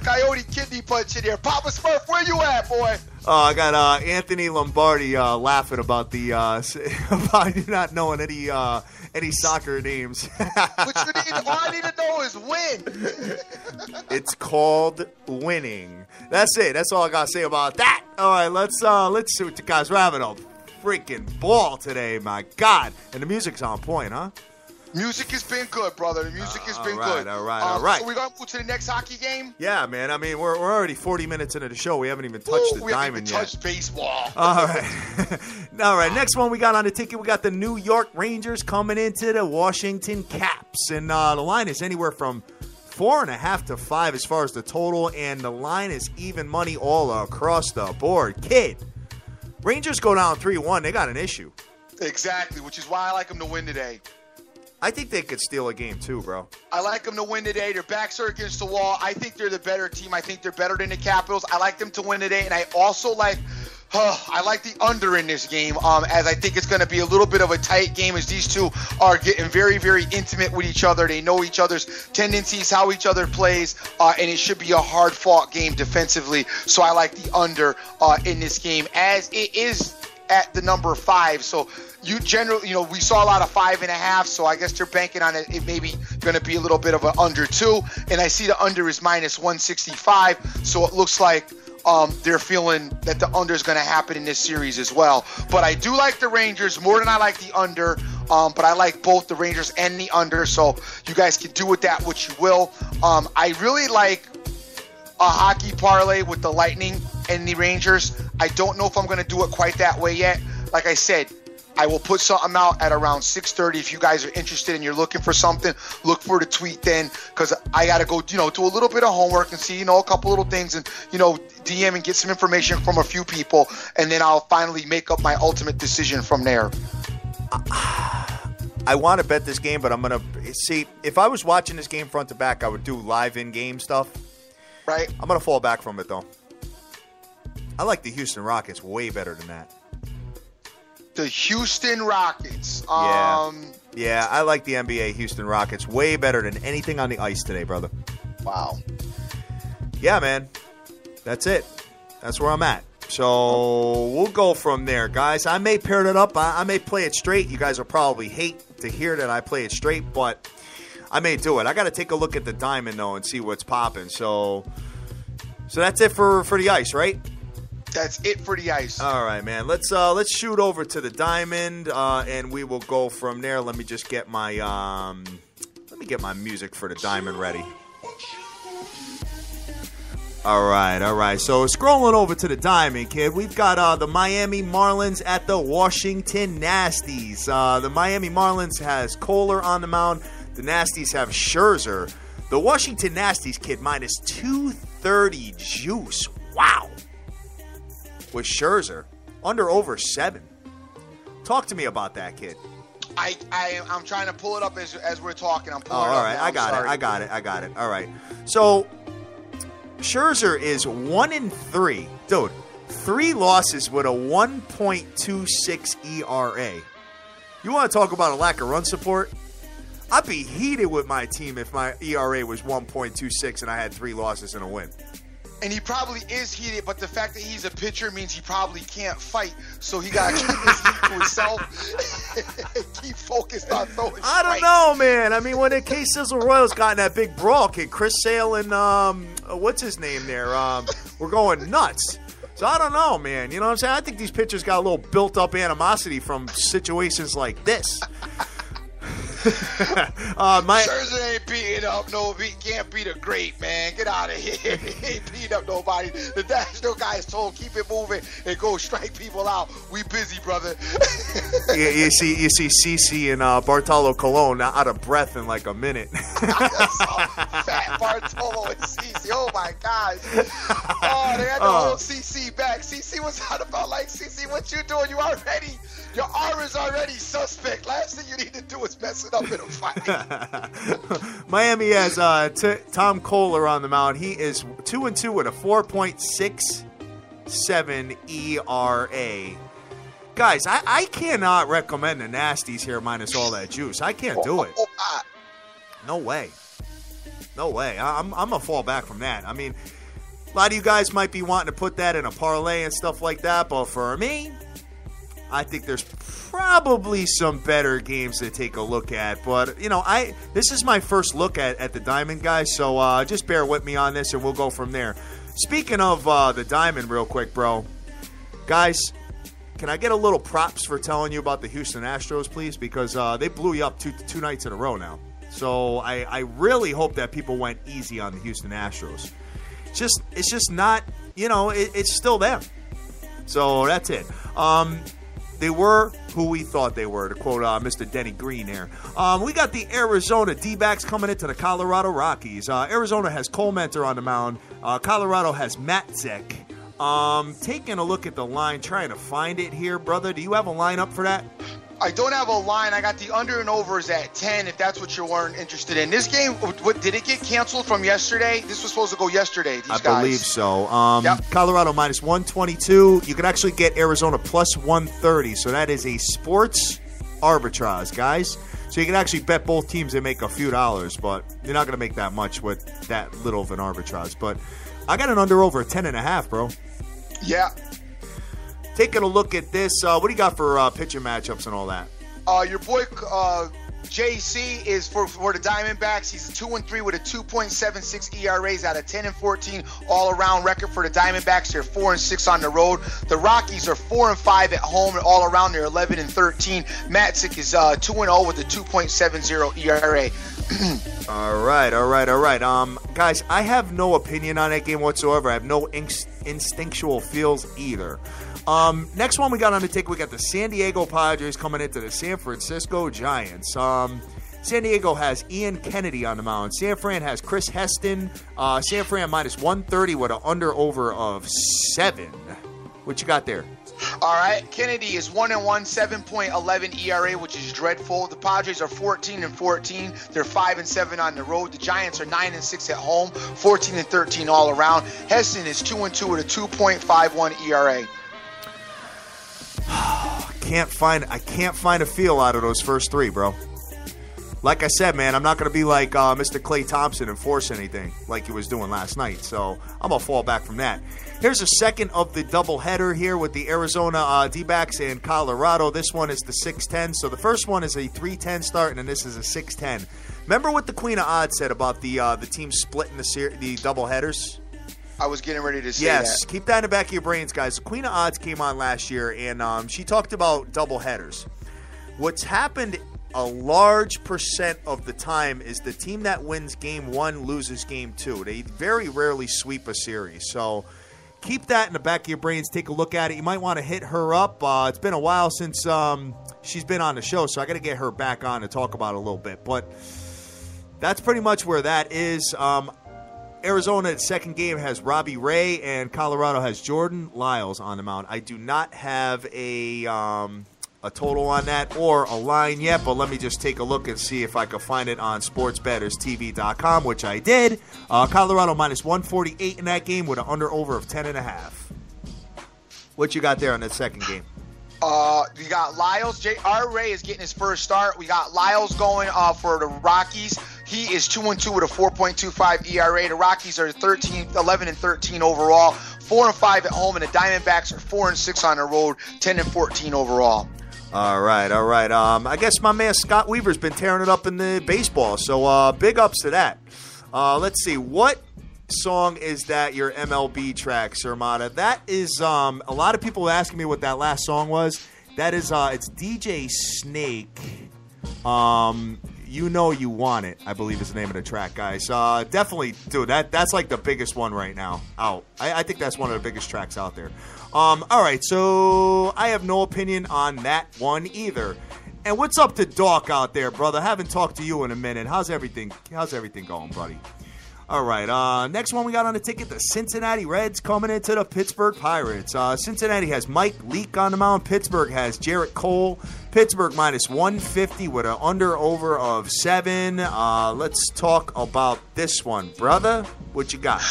Coyote kidney punch in here. Papa Smurf, where you at, boy?
I got Anthony Lombardi laughing about the about not knowing any soccer names.
What you need, all I need to know is win.
It's called winning. That's it. That's all I gotta say about that. All right, let's see what the guys are having a freaking ball today. My God, and the music's on point, huh?
Music has been good, brother. The music has been good.
All right.
So we're going to move to the next hockey game?
Yeah, man. I mean, we're already 40 minutes into the show. We haven't even touched the diamond yet.
We haven't even touched baseball.
All right. All right. Next one we got on the ticket, we got the New York Rangers coming into the Washington Caps. And the line is anywhere from 4.5 to 5 as far as the total. And the line is even money all across the board. Kid, Rangers go down 3-1. They got an issue.
Exactly, which is why I like them to win today.
I think they could steal a game too, bro.
I like them to win today. Their backs are against the wall. I think they're the better team. I think they're better than the Capitals. I like them to win today, and I also like the under in this game, as I think it's going to be a little bit of a tight game as these two are getting very, very intimate with each other. They know each other's tendencies, how each other plays, and it should be a hard-fought game defensively. So I like the under in this game, as it is at the number 5. So you generally, we saw a lot of 5.5, so I guess they're banking on it. It may be going to be a little bit of an under 2, and I see the under is minus 165, so it looks like they're feeling that the under is going to happen in this series as well. But I do like the Rangers more than I like the under, but I like both the Rangers and the under, so you guys can do with that what you will. I really like a hockey parlay with the Lightning and the Rangers. I don't know if I'm going to do it quite that way yet. Like I said, I will put something out at around 6:30. If you guys are interested and you're looking for something, look for the tweet then, because I got to go, do a little bit of homework and see, a couple little things and, DM and get some information from a few people, and then I'll finally make up my ultimate decision from there.
I want to bet this game, but I'm going to see if I was watching this game front to back, I would do live in-game stuff.
Right.
I'm going to fall back from it, though. I like the Houston Rockets way better than that.
The Houston Rockets.
Yeah, I like the NBA Houston Rockets way better than anything on the ice today, brother.
Wow.
Yeah, man. That's it. That's where I'm at. So we'll go from there, guys. I may pair it up. I may play it straight. You guys will probably hate to hear that I play it straight, but I may do it. I got to take a look at the diamond, though, and see what's popping. So that's it for the ice, right?
That's it for the ice.
All right, man. Let's shoot over to the diamond, and we will go from there. Let me just get my music for the diamond ready. All right. So scrolling over to the diamond, kid, we've got the Miami Marlins at the Washington Nasties. The Miami Marlins has Kohler on the mound. The Nasties have Scherzer. The Washington Nasties, kid, minus 230 juice. Wow. With Scherzer, under over 7. Talk to me about that, kid.
I'm trying to pull it up as we're talking. I'm pulling it up.
All right, I got it. All right. So Scherzer is 1-3. Dude, 3 losses with a 1.26 ERA. You want to talk about a lack of run support? I'd be heated with my team if my ERA was 1.26 and I had 3 losses and a win.
And he probably is heated, but the fact that he's a pitcher means he probably can't fight. So he got to keep his heat to himself and keep focused on throwing strikes.
I don't know, man. I mean, when the K-Sizzle Royals got in that big brawl, kid, Chris Sale and, what's his name there? We're going nuts. So I don't know, man. You know what I'm saying? I think these pitchers got a little built-up animosity from situations like this.
Scherzer ain't beating up he can't beat a great, man. Get out of here. He ain't beating up nobody. The national guys told keep it moving and go strike people out. We busy, brother.
you see CeCe and Bartolo Colon out of breath in like a minute.
Fat Bartolo and CeCe. Oh my gosh. Oh, they had the whole CeCe back. CeCe was out about like, CeCe, what you doing? You already Your R is already suspect. Last thing you need to do is mess it up in a fight.
Miami has Tom Kohler on the mound. He is 2-2 with a 4.67 ERA. Guys, I cannot recommend the Nasties here minus all that juice. I can't do it. No way. No way. I'm going to fall back from that. I mean, a lot of you guys might be wanting to put that in a parlay and stuff like that, but for me, I think there's probably some better games to take a look at. But, you know, this is my first look at the Diamond, guys, so just bear with me on this and we'll go from there. Speaking of the Diamond real quick, bro, guys, can I get a little props for telling you about the Houston Astros, please? Because they blew you up two nights in a row now. So I really hope that people went easy on the Houston Astros. It's just not, you know, it's still them. So that's it. They were who we thought they were, to quote Mr. Denny Green here. We got the Arizona D-backs coming into the Colorado Rockies. Arizona has Cole Mentor on the mound. Colorado has Matzek. Taking a look at the line, trying to find it here, brother. Do you have a lineup for that?
I don't have a line. I got the under and overs at 10, if that's what you weren't interested in. This game, did it get canceled from yesterday? This was supposed to go yesterday, these guys.
I believe so.
Yep.
Colorado minus 122. You can actually get Arizona plus 130. So that is a sports arbitrage, guys. So you can actually bet both teams and make a few dollars, but you're not going to make that much with that little of an arbitrage. But I got an under over 10.5, bro.
Yeah.
Taking a look at this, what do you got for pitching matchups and all that?
Your boy JC is for the Diamondbacks. He's 2-3 with a 2.76 ERAs out of 10 and 14 all-around record for the Diamondbacks. They're 4-6 on the road. The Rockies are 4-5 at home and all around. They're 11-13. Matzek is 2-0 with a 2.70 ERA.
All right. Guys, I have no opinion on that game whatsoever. I have no instinctual feels either. Next one we got on the ticket, we got the San Diego Padres coming into the San Francisco Giants. San Diego has Ian Kennedy on the mound. San Fran has Chris Heston. San Fran minus 130 with an under-over of 7. What you got there?
All right, Kennedy is 1-1, 7.11 ERA, which is dreadful. The Padres are 14-14. They're 5-7 on the road. The Giants are 9-6 at home, 14-13 all around. Heston is 2-2 with a 2.51 ERA.
I can't find a feel out of those first three, bro. Like I said, man, I'm not going to be like Mr. Klay Thompson and force anything like he was doing last night. So I'm going to fall back from that. Here's a second of the doubleheader here with the Arizona D-backs and Colorado. This one is the 6-10. So the first one is a 3-10 start, and then this is a 6-10. Remember what the Queen of Odds said about the team splitting the doubleheaders?
I was getting ready to say
yes,
that.
Keep that in the back of your brains, guys. The Queen of Odds came on last year, and she talked about doubleheaders. What's happened a large percent of the time is the team that wins game 1 loses game 2. They very rarely sweep a series. So keep that in the back of your brains. Take a look at it. You might want to hit her up. It's been a while since she's been on the show, so I got to get her back on to talk about it a little bit. But that's pretty much where that is. Arizona, second game, has Robbie Ray, and Colorado has Jordan Lyles on the mound. I do not have a total on that or a line yet, but let me just take a look and see if I can find it on sportsbetterstv.com, which I did. Colorado minus 148 in that game with an under-over of 10.5. What you got there on that second game?
We got Lyles. J.R. Ray is getting his first start. We got Lyles going for the Rockies. He is 2-2 with a 4.25 ERA. The Rockies are 11-13 overall, 4-5 at home, and the Diamondbacks are 4-6 on the road, 10-14 overall.
All right. I guess my man Scott Weaver's been tearing it up in the baseball, so big ups to that. Let's see. What song is that your MLB track, Sir Mata? That is, a lot of people asking me what that last song was. That is, it's DJ Snake. You Know You Want It, I believe is the name of the track, guys. Definitely, dude, that's like the biggest one right now out. I think that's one of the biggest tracks out there. All right, so I have no opinion on that one either. And what's up to Doc out there, brother? Haven't talked to you in a minute. How's everything going, buddy? All right, next one we got on the ticket, the Cincinnati Reds coming into the Pittsburgh Pirates. Cincinnati has Mike Leake on the mound. Pittsburgh has Jarrett Cole. Pittsburgh minus 150 with an under-over of 7. Let's talk about this one. Brother, what you got?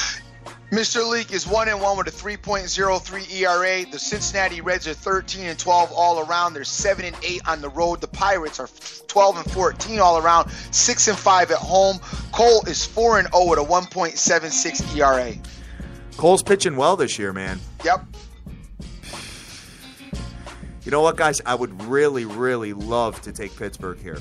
Mr. Leake is 1-1 with a 3.03 ERA. The Cincinnati Reds are 13-12 all around. They're 7-8 on the road. The Pirates are 12-14 all around, 6-5 at home. Cole is 4-0 with a 1.76 ERA.
Cole's pitching well this year, man.
Yep.
You know what, guys? I would really, really love to take Pittsburgh here.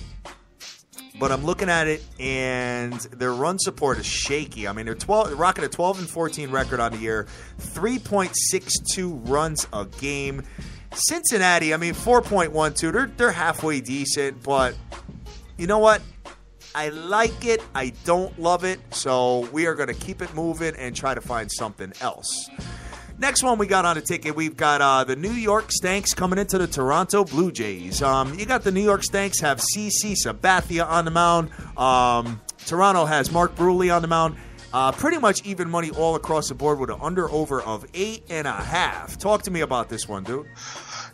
But I'm looking at it, and their run support is shaky. I mean, they're rocking a 12-14 record on the year, 3.62 runs a game. Cincinnati, I mean, 4.12. They're halfway decent, but you know what? I like it. I don't love it. So we are going to keep it moving and try to find something else. Next one we got on the ticket, we've got the New York Stanks coming into the Toronto Blue Jays. You got the New York Stanks have CC Sabathia on the mound. Toronto has Mark Bruley on the mound. Pretty much even money all across the board with an under-over of 8.5. Talk to me about this one, dude.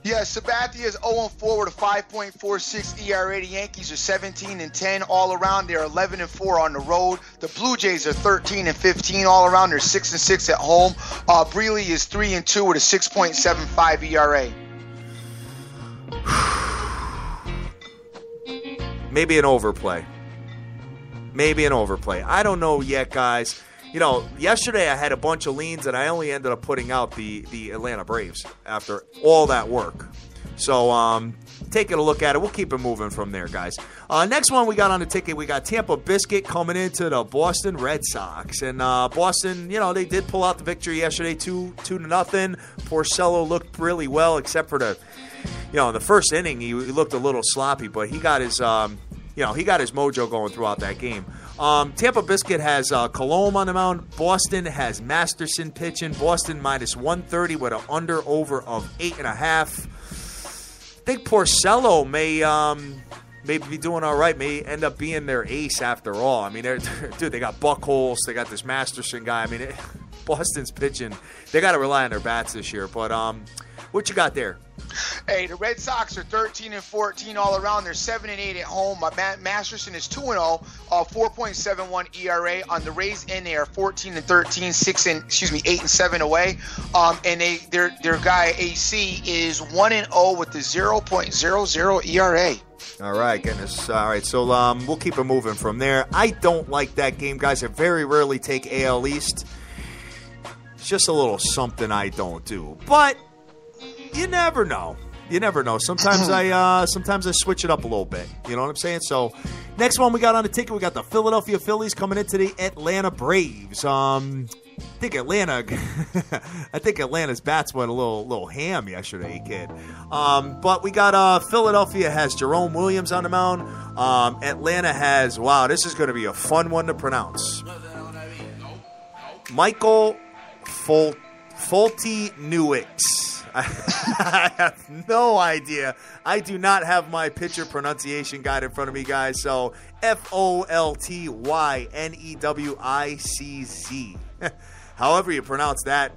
Yeah, Sabathia is 0-4 with a 5.46 ERA. The Yankees are 17-10 all around. They're 11-4 on the road. The Blue Jays are 13-15 all around. They're 6-6 at home. Breeley is 3-2 with a 6.75 ERA.
Maybe an overplay. I don't know yet, guys. You know, yesterday I had a bunch of leans, and I only ended up putting out the Atlanta Braves after all that work. So, taking a look at it. We'll keep it moving from there, guys. Next one we got on the ticket, we got Tampa Biscuit coming into the Boston Red Sox. And Boston, you know, they did pull out the victory yesterday, 2-0. Porcello looked really well, except for the first inning, he looked a little sloppy, but he got his, he got his mojo going throughout that game. Tampa Biscuit has Colomb on the mound. Boston has Masterson pitching. Boston minus 130 with an under-over of 8.5. I think Porcello may be doing all right. May end up being their ace after all. I mean, dude, they got Buchholz. They got this Masterson guy. I mean, Boston's pitching. They got to rely on their bats this year. But what you got there?
Hey, the Red Sox are 13-14 all around. They're 7-8 at home. Masterson is 2-0, 4.71 ERA. On the Rays end, they are 14-13, 8-7 away. And their guy AC is 1-0 with the 0.00 ERA.
All right, goodness. All right, so we'll keep it moving from there. I don't like that game, guys. I very rarely take AL East. It's just a little something I don't do, but you never know. Sometimes I switch it up a little bit. You know what I'm saying? So, next one we got on the ticket, we got the Philadelphia Phillies coming into the Atlanta Braves. I think Atlanta's bats went a little ham yesterday, kid. But we got Philadelphia has Jerome Williams on the mound. Atlanta has, wow, this is going to be a fun one to pronounce. Michael Foltynewicz. I have no idea. I do not have my pitcher pronunciation guide in front of me, guys. So, Foltynewicz. However you pronounce that,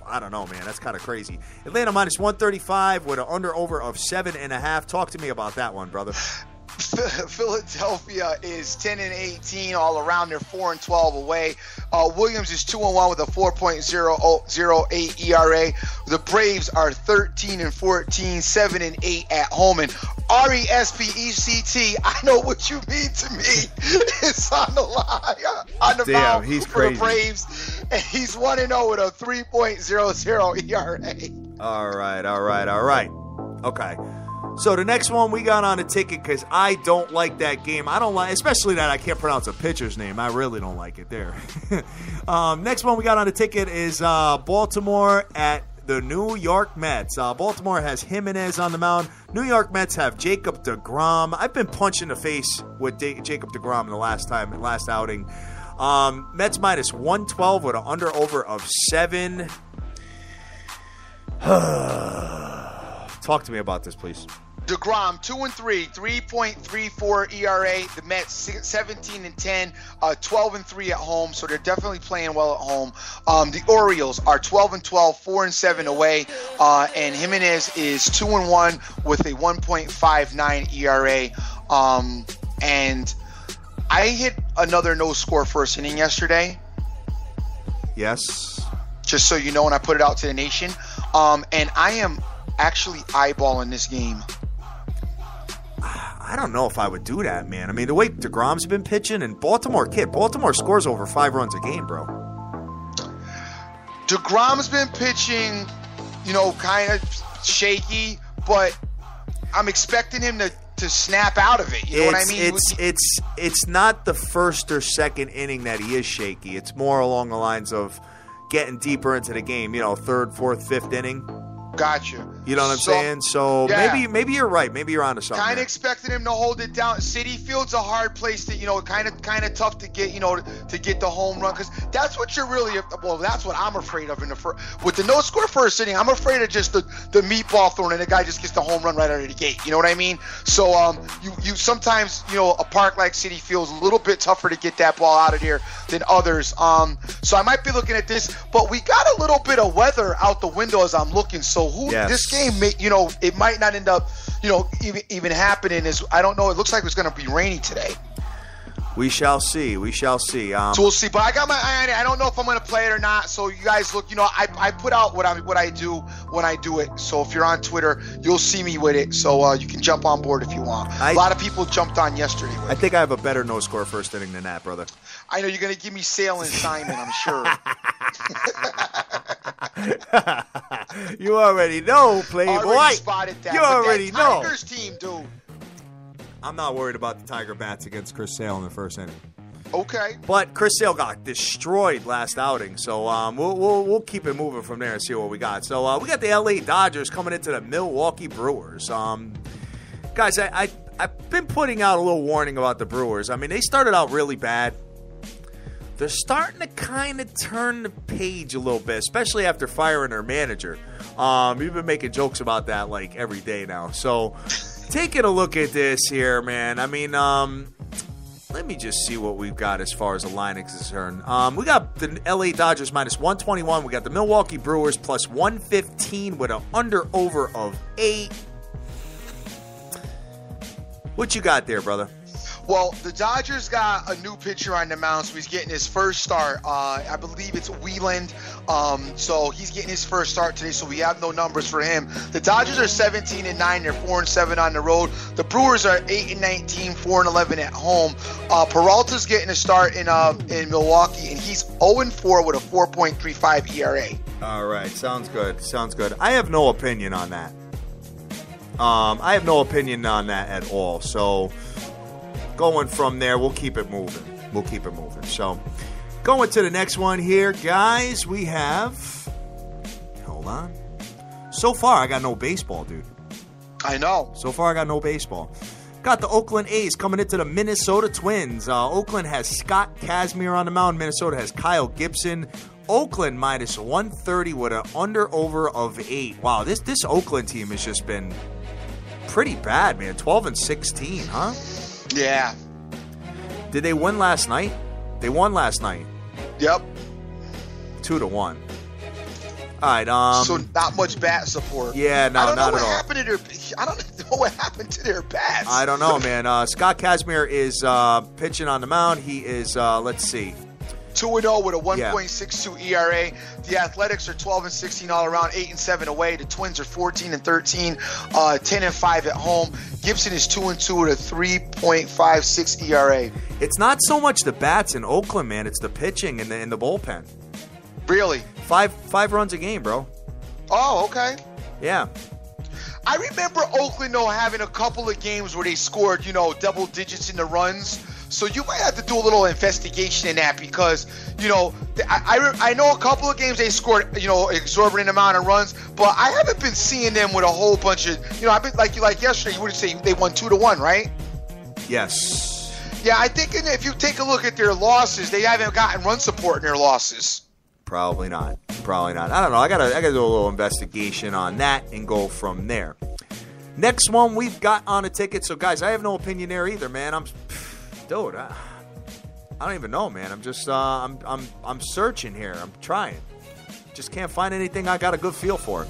I don't know, man. That's kind of crazy. Atlanta minus 135 with an under-over of 7.5. Talk to me about that one, brother.
Philadelphia is 10-18 all around. They're 4-12 away. Williams is 2-1 with a 4.008 ERA. The Braves are 13-14, 7-8 at home. And RESPECT, I know what you mean to me. It's on the line, on the mound for the Braves, and he's 1-0 with a 3.00 ERA.
All right. Okay. So the next one we got on the ticket, because I don't like that game. I don't like, especially that I can't pronounce a pitcher's name. I really don't like it there. Next one we got on the ticket is Baltimore at the New York Mets. Baltimore has Jimenez on the mound. New York Mets have Jacob deGrom. I've been punched in the face with Jacob deGrom the last outing. Mets minus 112 with an under-over of 7. Talk to me about this, please.
DeGrom 2-3, 3.34 ERA. The Mets 17-10, 12-3 at home. So they're definitely playing well at home. The Orioles are 12-12, 4-7 away, and Jimenez is 2-1 with a 1.59 ERA. And I hit another no score first inning yesterday.
Yes.
Just so you know, when I put it out to the nation. And I am actually eyeballing this game.
I don't know if I would do that, man. I mean, the way DeGrom's been pitching, and Baltimore scores over 5 runs a game, bro.
DeGrom's been pitching, kind of shaky, but I'm expecting him to snap out of it. You know what I mean?
It's not the first or second inning that he is shaky. It's more along the lines of getting deeper into the game. Third, fourth, fifth inning.
Gotcha.
You know what I'm saying? So
yeah.
maybe you're right. Maybe you're onto something.
Kind of expecting him to hold it down. Citi Field's a hard place to, kind of tough to get, to get the home run, because that's what you're really. Well, that's what I'm afraid of in the first. With the no score first inning, I'm afraid of just the meatball throwing, and the guy just gets the home run right out of the gate. You know what I mean? So you sometimes a park like Citi Field's a little bit tougher to get that ball out of there than others. So I might be looking at this, but we got a little bit of weather out the window as I'm looking. So this game, it might not end up, even happening. I don't know. It looks like it's going to be rainy today.
We shall see. So
we'll see. But I got I don't know if I'm going to play it or not. So you guys look. I put out what I do when I do it. So if you're on Twitter, you'll see me with it. So you can jump on board if you want. A lot of people jumped on yesterday.
I think I have a better no score first inning than that, brother.
I know you're going to give me Sale and Simon, I'm sure.
You already know, Playboy.
Already spotted that.
You already know.
Tigers team, dude.
I'm not worried about the Tiger bats against Chris Sale in the first inning.
Okay.
But Chris Sale got destroyed last outing, so we'll keep it moving from there and see what we got. So we got the LA Dodgers coming into the Milwaukee Brewers. Guys, I've been putting out a little warning about the Brewers. I mean, they started out really bad. They're starting to kind of turn the page a little bit, especially after firing their manager. We've been making jokes about that like every day now. So taking a look at this here, man. I mean, let me just see what we've got as far as the line is concerned. We got the LA Dodgers minus 121. We got the Milwaukee Brewers plus 115 with an under-over of 8. What you got there, brother?
Well, the Dodgers got a new pitcher on the mound, so he's getting his first start. I believe it's Wheeland. So he's getting his first start today, so we have no numbers for him. The Dodgers are 17-9. They're 4-7 on the road. The Brewers are 8-19, 4-11 at home. Peralta's getting a start in Milwaukee, and he's 0-4 with a 4.35 ERA.
All right, sounds good. I have no opinion on that. I have no opinion on that at all. So going from there, we'll keep it moving. So going to the next one here, guys, we have... Hold on. So far, I got no baseball, dude.
I know.
So far, I got no baseball. Got the Oakland A's coming into the Minnesota Twins. Oakland has Scott Kazmir on the mound. Minnesota has Kyle Gibson. Oakland minus 130 with an under-over of 8. Wow, this Oakland team has just been pretty bad, man. 12-16, huh?
Yeah.
Did they win last night? They won last night.
Yep.
2-1. All right.
So not much bat support.
Yeah, no, not at all.
I don't know what happened to their bats.
I don't know, man. Scott Kazmir is pitching on the mound. He is, let's see,
2-0 with a 1.62 ERA. The Athletics are 12-16 all around, 8-7 away. The Twins are 14-13, 10-5 at home. Gibson is 2-2 with a 3.56 ERA.
It's not so much the bats in Oakland, man. It's the pitching in the bullpen.
Really?
Five runs a game, bro.
Oh, okay.
Yeah.
I remember Oakland, though, having a couple of games where they scored, double digits in the runs. So you might have to do a little investigation in that because, I know a couple of games they scored, exorbitant amount of runs, but I haven't been seeing them with a whole bunch of, I've been like yesterday, you would say they won 2-1, right?
Yes.
Yeah, I think if you take a look at their losses, they haven't gotten run support in their losses.
Probably not. I don't know. I gotta do a little investigation on that and go from there. Next one we've got on a ticket. So, guys, I have no opinion there either, man. Dude, I don't even know, man. I'm just, I'm searching here. I'm trying. Just can't find anything I got a good feel for.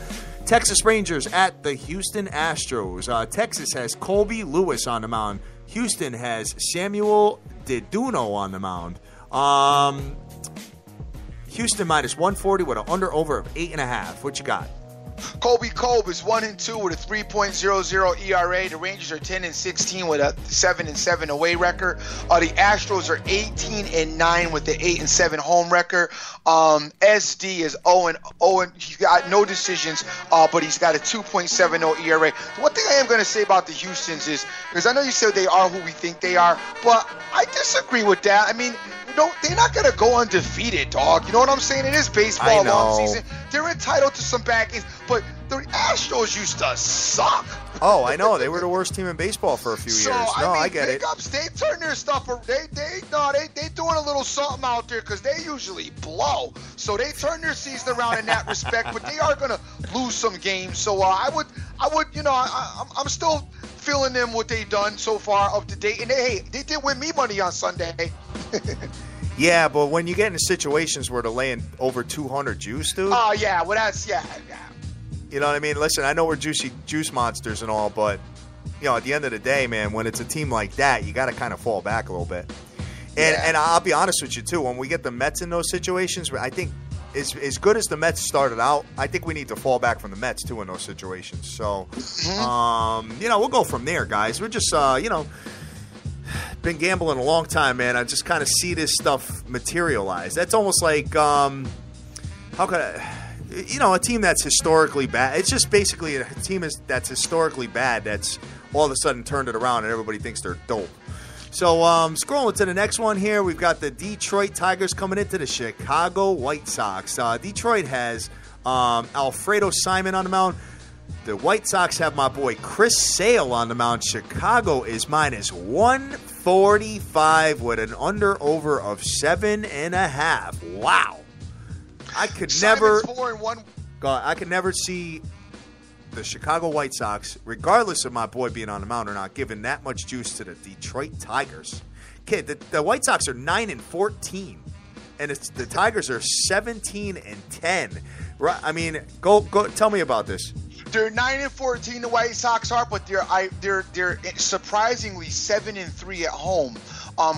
Texas Rangers at the Houston Astros. Texas has Colby Lewis on the mound. Houston has Samuel Deduno on the mound. Houston minus 140 with an under-over of 8.5. What you got?
Colby Kolb is 1-2 with a 3.00 ERA. The Rangers are 10-16 with a 7-7 away record. The Astros are 18-9 with the 8-7 home record. SD is 0-0. He's got no decisions, but he's got a 2.70 ERA. One thing I am going to say about the Houstons is, because I know you said they are who we think they are, but I disagree with that. I mean, no, they're not going to go undefeated, dog. You know what I'm saying? It is baseball long season. They're entitled to some bad games, but the Astros used to suck.
Oh, I know. They were the worst team in baseball for a few years. I get it.
They turn their stuff. They doing a little something out there because they usually blow. So they turn their season around in that respect, but they are going to lose some games. So I would, I'm still feeling them what they've done so far up to date. And they did win me money on Sunday.
Yeah, but when you get into situations where they're laying over 200 juice, dude.
Oh, yeah. Well, that's, yeah.
You know what I mean? Listen, I know we're juicy juice monsters and all, but, at the end of the day, man, when it's a team like that, you got to kind of fall back a little bit. And I'll be honest with you, too. When we get the Mets in those situations, I think as good as the Mets started out, I think we need to fall back from the Mets, too, in those situations. So, we'll go from there, guys. We're just, been gambling a long time, man. I just kind of see this stuff materialize. That's almost like, how could I, a team that's historically bad. It's just basically a team that's historically bad that's all of a sudden turned it around and everybody thinks they're dope. So scrolling to the next one here, we've got the Detroit Tigers coming into the Chicago White Sox. Detroit has Alfredo Simon on the mound. The White Sox have my boy Chris Sale on the mound. Chicago is minus 145 with an under-over of 7.5. Wow. I could never see the Chicago White Sox, regardless of my boy being on the mound or not, giving that much juice to the Detroit Tigers. Kid, the White Sox are 9-14, and the Tigers are 17-10. I mean, go tell me about this.
They're 9-14. The White Sox are, but they're surprisingly 7-3 at home.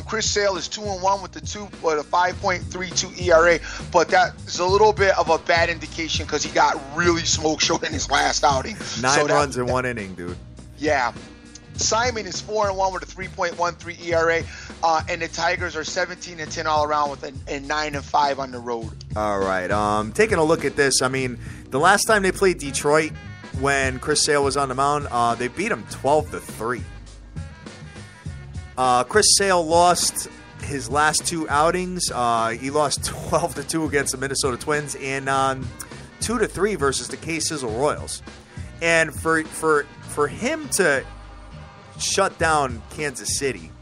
Chris Sale is 2-1 with a 5.32 ERA, but that's a little bit of a bad indication because he got really smoke showed in his last outing.
9 runs in 1 inning, dude.
Yeah. Simon is 4-1 with a 3.13 ERA, and the Tigers are 17-10 all around with a 9-5 on the road. All right.
Taking a look at this, I mean, the last time they played Detroit, when Chris Sale was on the mound, they beat him 12-3. Chris Sale lost his last 2 outings. He lost 12-2 against the Minnesota Twins and 2-3 versus the K-Sizzle Royals. And for him to shut down Kansas City,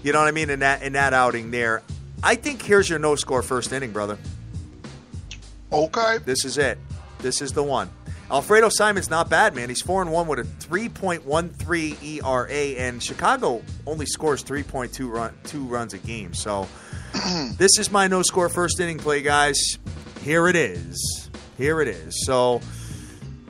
you know what I mean, in that outing there, I think here's your no-score first inning, brother.
Okay.
This is it. This is the one. Alfredo Simon's not bad, man. He's 4-1 with a 3.13 ERA, and Chicago only scores 3.2 runs a game. So this is my no-score first inning play, guys. Here it is. So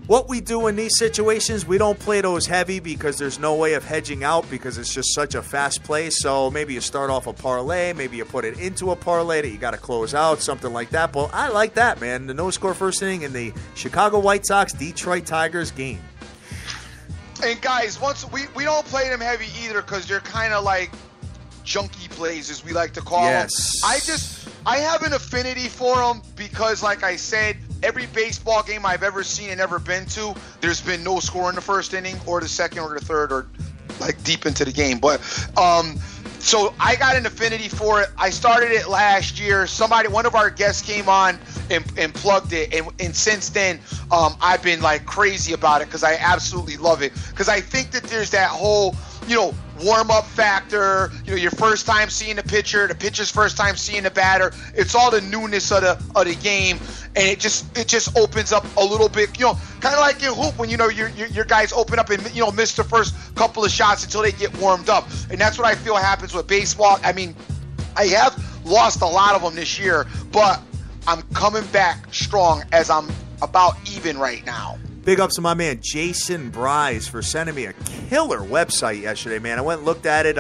what we do in these situations, we don't play those heavy because there's no way of hedging out because it's just such a fast play. So maybe you start off a parlay, maybe you put it into a parlay that you got to close out, something like that. But I like that, man. The no-score first inning in the Chicago White Sox Detroit Tigers game.
And guys, once we don't play them heavy either because they're kind of like junky plays, as we like to call them. I have an affinity for them because, like I said, every baseball game I've ever seen and ever been to, there's been no score in the first inning or the second or the third or like deep into the game. But so I got an affinity for it. I started it last year. One of our guests came on and plugged it. And since then, I've been like crazy about it because I absolutely love it. Because I think that there's that whole warm-up factor, your first time seeing the pitcher's first time seeing the batter. It's all the newness of the game, and it just opens up a little bit, kind of like in hoop when, your guys open up and, miss the first couple of shots until they get warmed up. And that's what I feel happens with baseball. I mean, I have lost a lot of them this year, but I'm coming back strong as I'm about even right now.
Big ups to my man Jason Bryce for sending me a killer website yesterday, man. I went and looked at it.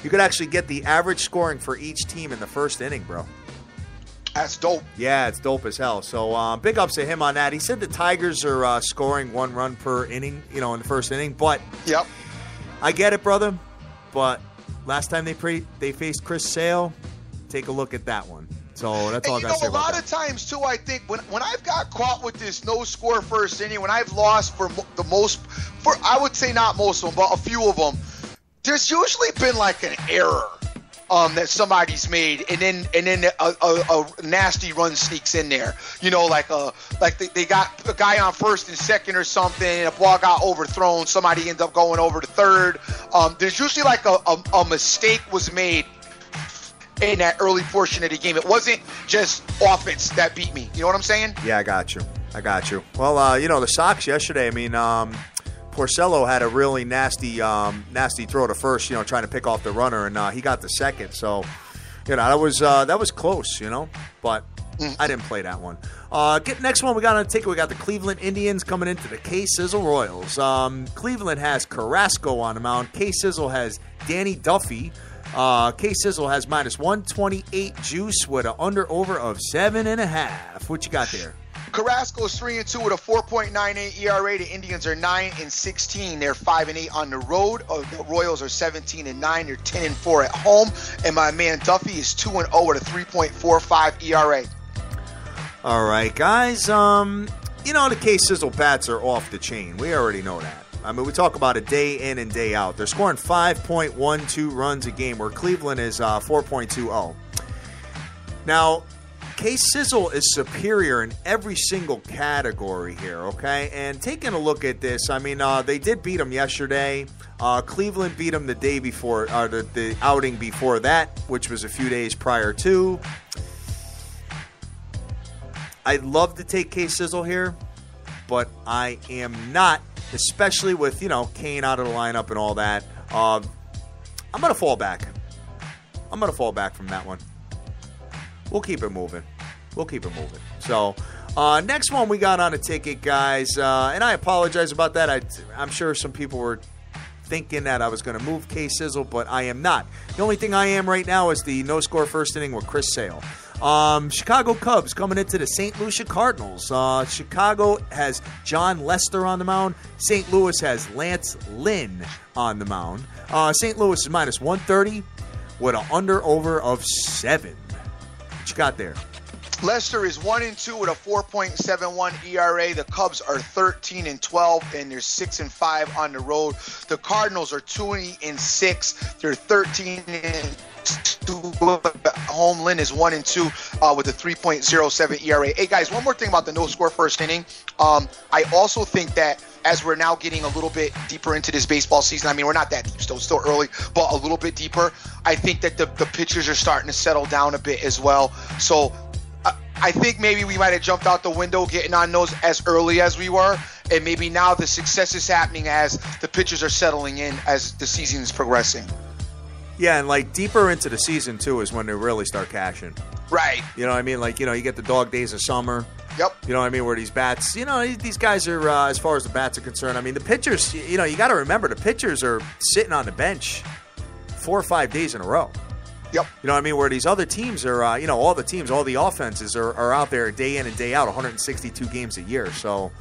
You could actually get the average scoring for each team in the first inning, bro.
That's dope.
Yeah, it's dope as hell. So big ups to him on that. He said the Tigers are scoring 1 run per inning, in the first inning. But
yep,
I get it, brother. But last time they faced Chris Sale, take a look at that one. So that's all I got to say about that.
A lot of times, too, I think when I've got caught with this no-score first inning, when I've lost for I would say not most of them, but a few of them, there's usually been like an error that somebody's made, and then a nasty run sneaks in there. Like they got a guy on first and second or something, and a ball got overthrown. Somebody ended up going over to third. There's usually like a mistake was made in that early portion of the game. It wasn't just offense that beat me. You know what I'm saying?
Yeah, I got you. Well, the Sox yesterday, I mean, Porcello had a really nasty throw to first, trying to pick off the runner, and he got the second. So, that was close, but I didn't play that one. Next one we got on the ticket. We got the Cleveland Indians coming into the K-Sizzle Royals. Cleveland has Carrasco on the mound. K-Sizzle has Danny Duffy. K-Sizzle has minus 128 juice with an under-over of 7.5. What you got there?
Carrasco is 3-2 with a 4.98 ERA. The Indians are 9-16. They're 5-8 on the road. The Royals are 17-9. They're 10-4 at home. And my man Duffy is 2-0 with a 3.45 ERA. All
right, guys. The K-Sizzle bats are off the chain. We already know that. I mean, we talk about it day in and day out. They're scoring 5.12 runs a game, where Cleveland is 4.20. Now, K-Sizzle is superior in every single category here, okay? And taking a look at this, I mean, they did beat them yesterday. Cleveland beat them the day before, or the outing before that, which was a few days prior to. I'd love to take K-Sizzle here, but I am not. Especially with, Kane out of the lineup and all that. I'm going to fall back. From that one. We'll keep it moving. So, next one we got on a ticket, guys. And I apologize about that. I'm sure some people were thinking that I was going to move K-Sizzle, but I am not. The only thing I am right now is the no-score first inning with Chris Sale. Chicago Cubs coming into the St. Lucia Cardinals. Chicago has John Lester on the mound. St. Louis has Lance Lynn on the mound. St. Louis is minus 130 with an under-over of 7. What you got there?
Lester is 1-2 with a 4.71 ERA. The Cubs are 13-12, and they're 6-5 on the road. The Cardinals are 20-6. They're 13-2 at home. Lynn is 1-2 with a 3.07 ERA. Hey guys, one more thing about the no-score first inning. I also think that as we're now getting a little bit deeper into this baseball season, I mean, we're not that deep, still early, but a little bit deeper. I think that the pitchers are starting to settle down a bit as well. So I think maybe we might have jumped out the window getting on those as early as we were, and maybe now the success is happening as the pitchers are settling in as the season is progressing.
Yeah, and like deeper into the season too is when they really start cashing.
Right.
You know what I mean? Like, you get the dog days of summer.
Yep.
You know what I mean? Where these bats, these guys are, as far as the bats are concerned, I mean, the pitchers, you got to remember, the pitchers are sitting on the bench 4 or 5 days in a row.
Yep.
You know what I mean? Where these other teams are, all the teams, all the offenses are out there day in and day out, 162 games a year. So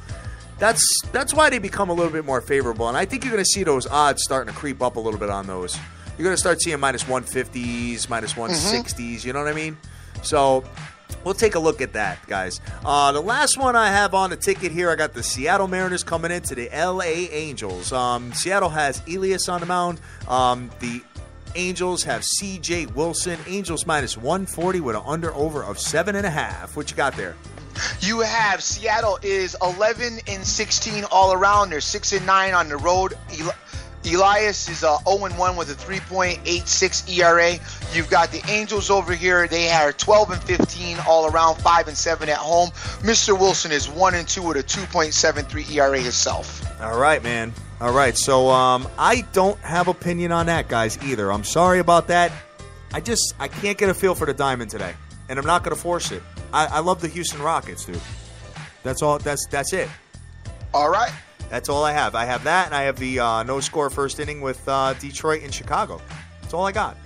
that's why they become a little bit more favorable. And I think you're going to see those odds starting to creep up a little bit on those. You're going to start seeing minus 150s, minus 160s, you know what I mean? So we'll take a look at that, guys. The last one I have on the ticket here, I got the Seattle Mariners coming into the LA Angels. Seattle has Elias on the mound. The Angels have C.J. Wilson. Angels minus 140 with an under-over of 7.5. What you got there?
You have Seattle is 11-16 all around. They're 6-9 on the road. Elias is 0-1 with a 3.86 ERA. You've got the Angels over here. They are 12-15 all around, 5-7 at home. Mr. Wilson is 1-2 with a 2.73 ERA himself.
All right, man. All right, so I don't have opinion on that, guys, either. I'm sorry about that. I can't get a feel for the Diamond today, and I'm not going to force it. I love the Houston Rockets, dude. That's all. That's it.
All right.
That's all I have. I have that, and I have the no-score first inning with Detroit and Chicago. That's all I got.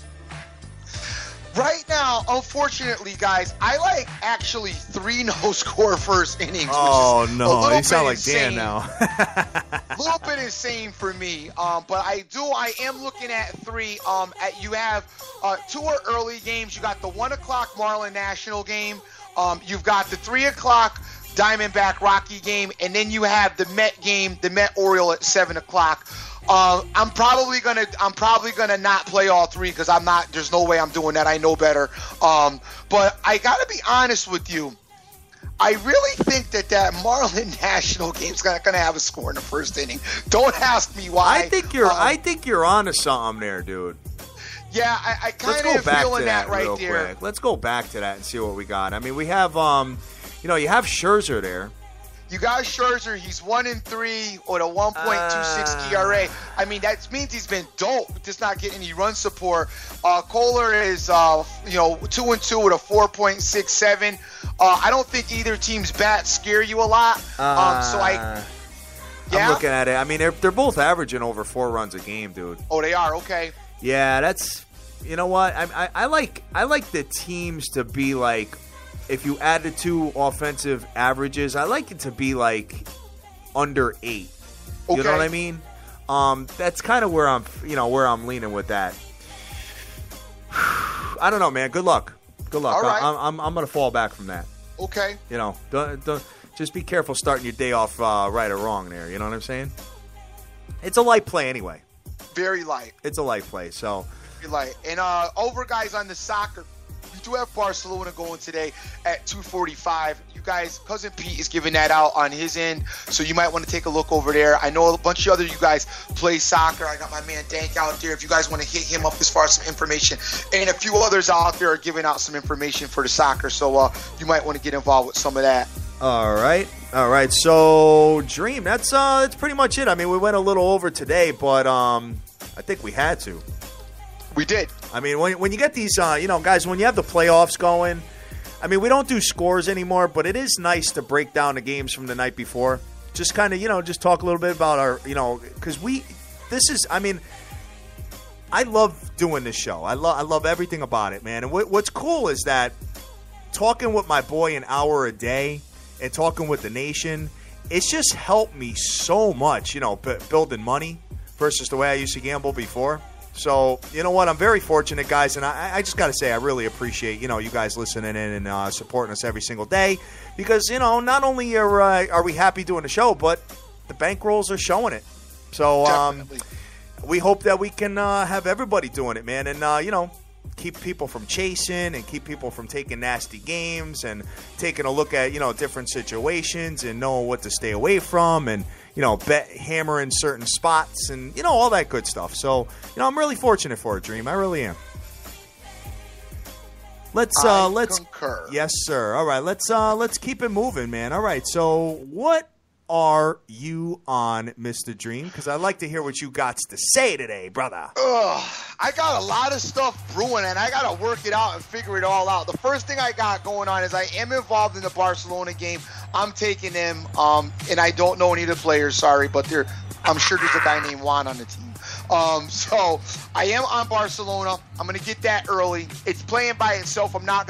Right now, unfortunately, guys, I like actually 3 no-score first innings.
Oh,
which is
no. You sound like
insane.
Dan now.
A little bit insane for me. But I am looking at 3. You have 2 early games. You got the 1 o'clock Marlin National game. You've got the 3 o'clock Diamondback Rocky game, and then you have the Met game, the Met Oriole at 7 o'clock. I'm probably gonna not play all 3 because I'm not. There's no way I'm doing that. I know better. But I gotta be honest with you. I really think that Marlin National game's gonna have a score in the first inning. Don't ask me why.
I think you're onto something there, dude.
Yeah, I kind of feeling that right there.
Quick. Let's go back to that and see what we got. I mean, we have you have Scherzer there.
You got Scherzer. He's 1-3 with a 1.26 ERA. I mean, that means he's been dope, just not getting any run support. Kohler is 2-2 with a 4.67. I don't think either team's bats scare you a lot. I'm
looking at it. I mean, they're both averaging over 4 runs a game, dude.
Oh, they are. Okay.
Yeah, that's. You know what? I like the teams to be like. If you add the 2 offensive averages, I like it to be like under 8. You know what I mean? That's kind of where I'm leaning with that. I don't know, man. Good luck. All right. I'm gonna fall back from that.
Okay.
Don't just be careful starting your day off right or wrong there. You know what I'm saying? It's a light play anyway.
Very light.
It's a light play. So.
Very light. And over guys on the soccer. We do have Barcelona going today at 2:45. You guys, Cousin Pete is giving that out on his end, so you might want to take a look over there. I know a bunch of other you guys play soccer. I got my man Dank out there. If you guys want to hit him up as far as some information, and a few others out there are giving out some information for the soccer, so you might want to get involved with some of that.
All right. So, Dream, that's pretty much it. I mean, we went a little over today, but I think we had to.
We did.
I mean, when you get these, guys, when you have the playoffs going, I mean, we don't do scores anymore, but it is nice to break down the games from the night before. Just kind of, just talk a little bit about our, because I love doing this show. I love everything about it, man. And what's cool is that talking with my boy an hour a day and talking with the nation, it's just helped me so much, building money versus the way I used to gamble before. So, you know what? I'm very fortunate, guys, and I just got to say I really appreciate, you guys listening in and supporting us every single day because, not only are we happy doing the show, but the bankrolls are showing it. So we hope that we can have everybody doing it, man, and, keep people from chasing and keep people from taking nasty games and taking a look at, different situations and knowing what to stay away from and, bet hammering certain spots and, all that good stuff. So, I'm really fortunate for it, Dream. I really am. Let's
concur.
Yes, sir. All right, let's keep it moving, man. All right. So, what are you on, Mr. Dream? Because I'd like to hear what you got to say today, brother.
I got a lot of stuff brewing, and I got to work it out and figure it all out. The first thing I got going on is I am involved in the Barcelona game. I'm taking them, and I don't know any of the players, sorry, but I'm sure there's a guy named Juan on the team. So I am on Barcelona. I'm going to get that early. It's playing by itself. I'm not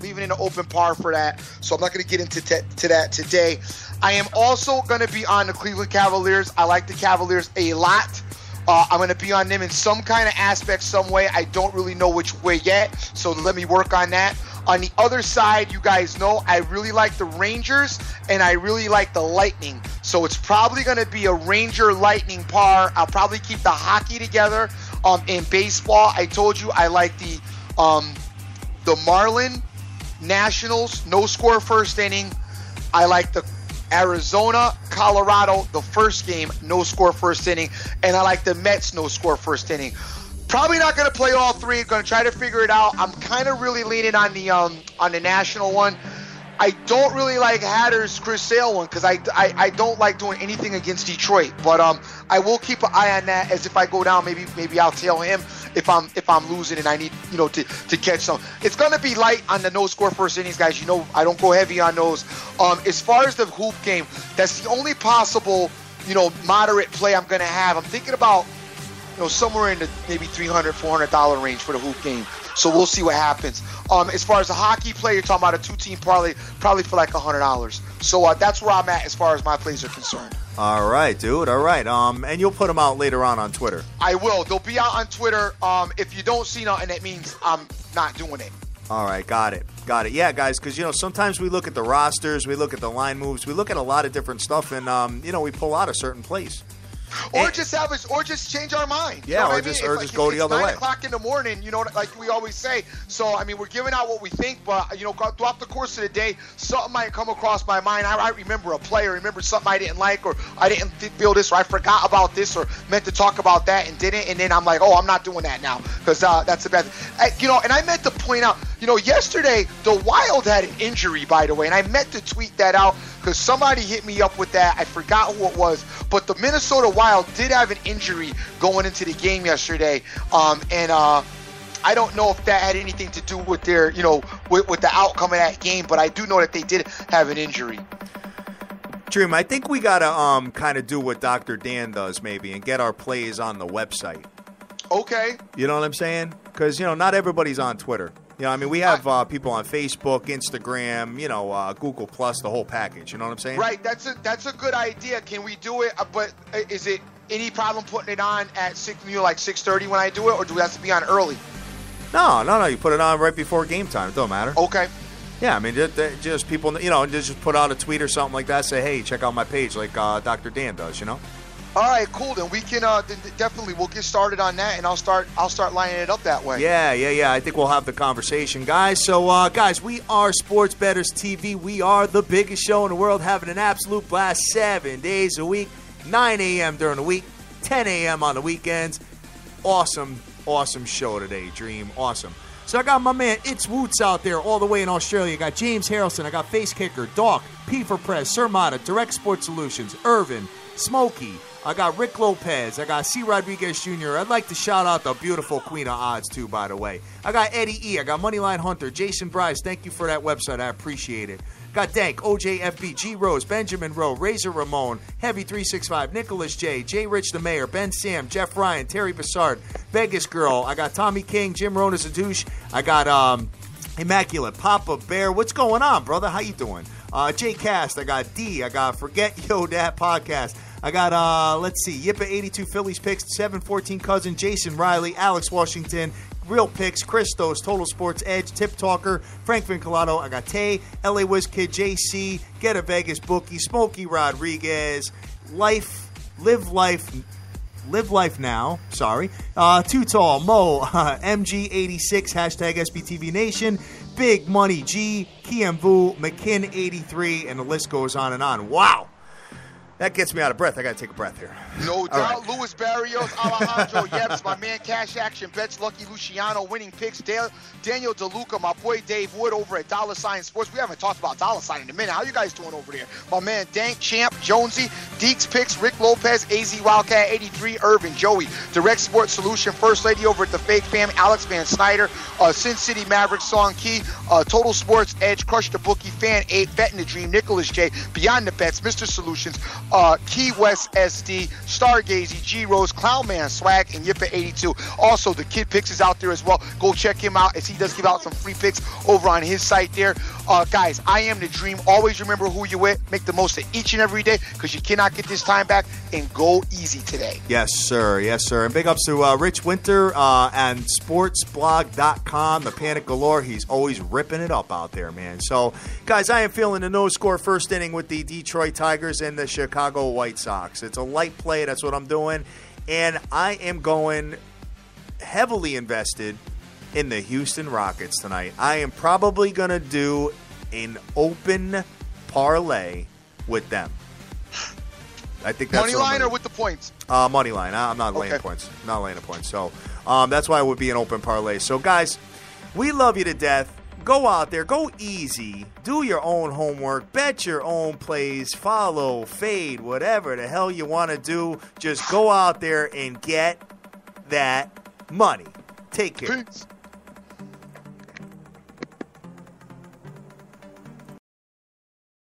leaving in an open par for that. So I'm not going to get into that today. I am also going to be on the Cleveland Cavaliers. I like the Cavaliers a lot. I'm going to be on them in some kind of aspect, some way. I don't really know which way yet. So let me work on that. On the other side, you guys know I really like the Rangers and I really like the Lightning. So it's probably going to be a Ranger Lightning par. I'll probably keep the hockey together. In baseball, I told you I like the Marlin Nationals, no score first inning. I like the Arizona, Colorado, the first game, no score first inning. And I like the Mets, no score first inning. Probably not going to play all three. Going to try to figure it out. I'm kind of really leaning on the national one. I don't really like Hatter's Chris Sale one because I don't like doing anything against Detroit. But I will keep an eye on that, as if I go down, maybe I'll tail him if I'm losing and I need to catch some. It's gonna be light on the no score first innings, guys. I don't go heavy on those. As far as the hoop game, that's the only possible moderate play I'm gonna have. I'm thinking about somewhere in the maybe $300-$400 range for the hoop game. So we'll see what happens. As far as the hockey play, you're talking about a 2-team parlay, probably for like $100. So that's where I'm at as far as my plays are concerned.
All right, dude. All right. And you'll put them out later on Twitter.
I will. They'll be out on Twitter. If you don't see nothing, that means I'm not doing it.
All right, got it. Yeah, guys, because sometimes we look at the rosters, we look at the line moves, we look at a lot of different stuff, and we pull out a certain place.
Or just change our mind.
Yeah, or just go the other way.
It's 9 o'clock in the morning, like we always say. So, we're giving out what we think, but, throughout the course of the day, something might come across my mind. I remember a player, remember something I didn't like, or I didn't feel this, or I forgot about this, or meant to talk about that and didn't, and then I'm like, I'm not doing that now, because that's the best. And I meant to point out, yesterday, the Wild had an injury, by the way, and I meant to tweet that out, because somebody hit me up with that. I forgot who it was, but the Minnesota Wild did have an injury going into the game yesterday, and I don't know if that had anything to do with their, with the outcome of that game, but I do know that they did have an injury.
Dream, I think we gotta kind of do what Dr. Dan does maybe and get our plays on the website.
Okay.
You know what I'm saying? Because not everybody's on Twitter. We have people on Facebook, Instagram, Google Plus, the whole package. You know what I'm saying? Right.
That's a good idea. Can we do it? But is it any problem putting it on at 6:30 when I do it, or do we have to be on early?
No. You put it on right before game time. It don't matter.
Okay.
Yeah, just people, just put out a tweet or something like that. Say, hey, check out my page, like Dr. Dan does.
All right, cool. Then we can definitely we'll get started on that, and I'll start lining it up that way.
Yeah. I think we'll have the conversation, guys. So, guys, we are Sports Bettors TV. We are the biggest show in the world, having an absolute blast 7 days a week, 9 a.m. during the week, 10 a.m. on the weekends. Awesome show today, Dream. Awesome. So I got my man It's Woots out there all the way in Australia. I got James Harrelson. I got Face Kicker, Doc, P for Press, Sir Mata, Direct Sports Solutions, Irvin, Smokey. I got Rick Lopez. I got C. Rodriguez Jr. I'd like to shout out the beautiful Queen of Odds, too, by the way. I got Eddie E. I got Moneyline Hunter. Jason Bryce, thank you for that website. I appreciate it. Got Dank, OJFB, G. Rose, Benjamin Rowe, Razor Ramon, Heavy 365, Nicholas J. J. Rich the Mayor, Ben Sam, Jeff Ryan, Terry Bassard, Vegas Girl. I got Tommy King, Jim Rona's a douche. I got Immaculate, Papa Bear. What's going on, brother? How you doing? J. Cast. I got D. I got Forget Yo That Podcast. I got, let's see, Yippa82 Phillies Picks, 714 Cousin, Jason Riley, Alex Washington, Real Picks, Christos, Total Sports Edge, Tip Talker, Frank Vinculato. I got Tay, LA Wiz Kid, JC, Get a Vegas Bookie, Smokey Rodriguez, Live Life Now, sorry, Too Tall, Mo, MG86, hashtag SBTVNation, Big Money G, Kiamvu, McKinn83, and the list goes on and on. Wow. That gets me out of breath. I got to take a breath here.
No doubt. Right. Luis Barrios, Alejandro Yeps, my man Cash Action Bets, Lucky Luciano, Winning Picks, Daniel DeLuca, my boy Dave Wood over at Dollar Sign Sports. We haven't talked about Dollar Sign in a minute. How you guys doing over there? My man Dank, Champ, Jonesy, Deeks Picks, Rick Lopez, AZ Wildcat 83, Irvin, Joey, Direct Sports Solution, First Lady over at the Fake Fam, Alex Van Snyder, Sin City Maverick, Song Key, Total Sports Edge, Crush the Bookie, Fan 8, Betting the Dream, Nicholas J, Beyond the Bets, Mr. Solutions, Key West SD, Stargazy, G Rose, Clownman Swag, and Yippa82. Also, the Kid Picks is out there as well. Go check him out as he does give out some free picks over on his site there. Guys, I am the Dream. Always remember who you're with. Make the most of each and every day because you cannot get this time back, and go easy today.
Yes, sir. Yes, sir. And big ups to Rich Winter and sportsblog.com, the Panic Galore. He's always ripping it up out there, man. So, guys, I am feeling the no-score first inning with the Detroit Tigers and the Chicago White Sox. It's a light play. That's what I'm doing. And I am going heavily invested in the Houston Rockets tonight. I am probably going to do an open parlay with them. I think that's
money line or with the points.
Money line. I'm not laying points. Not laying the points. So that's why it would be an open parlay. So guys, we love you to death. Go out there, go easy, do your own homework, bet your own plays, follow, fade, whatever the hell you want to do. Just go out there and get that money. Take care.
Peace.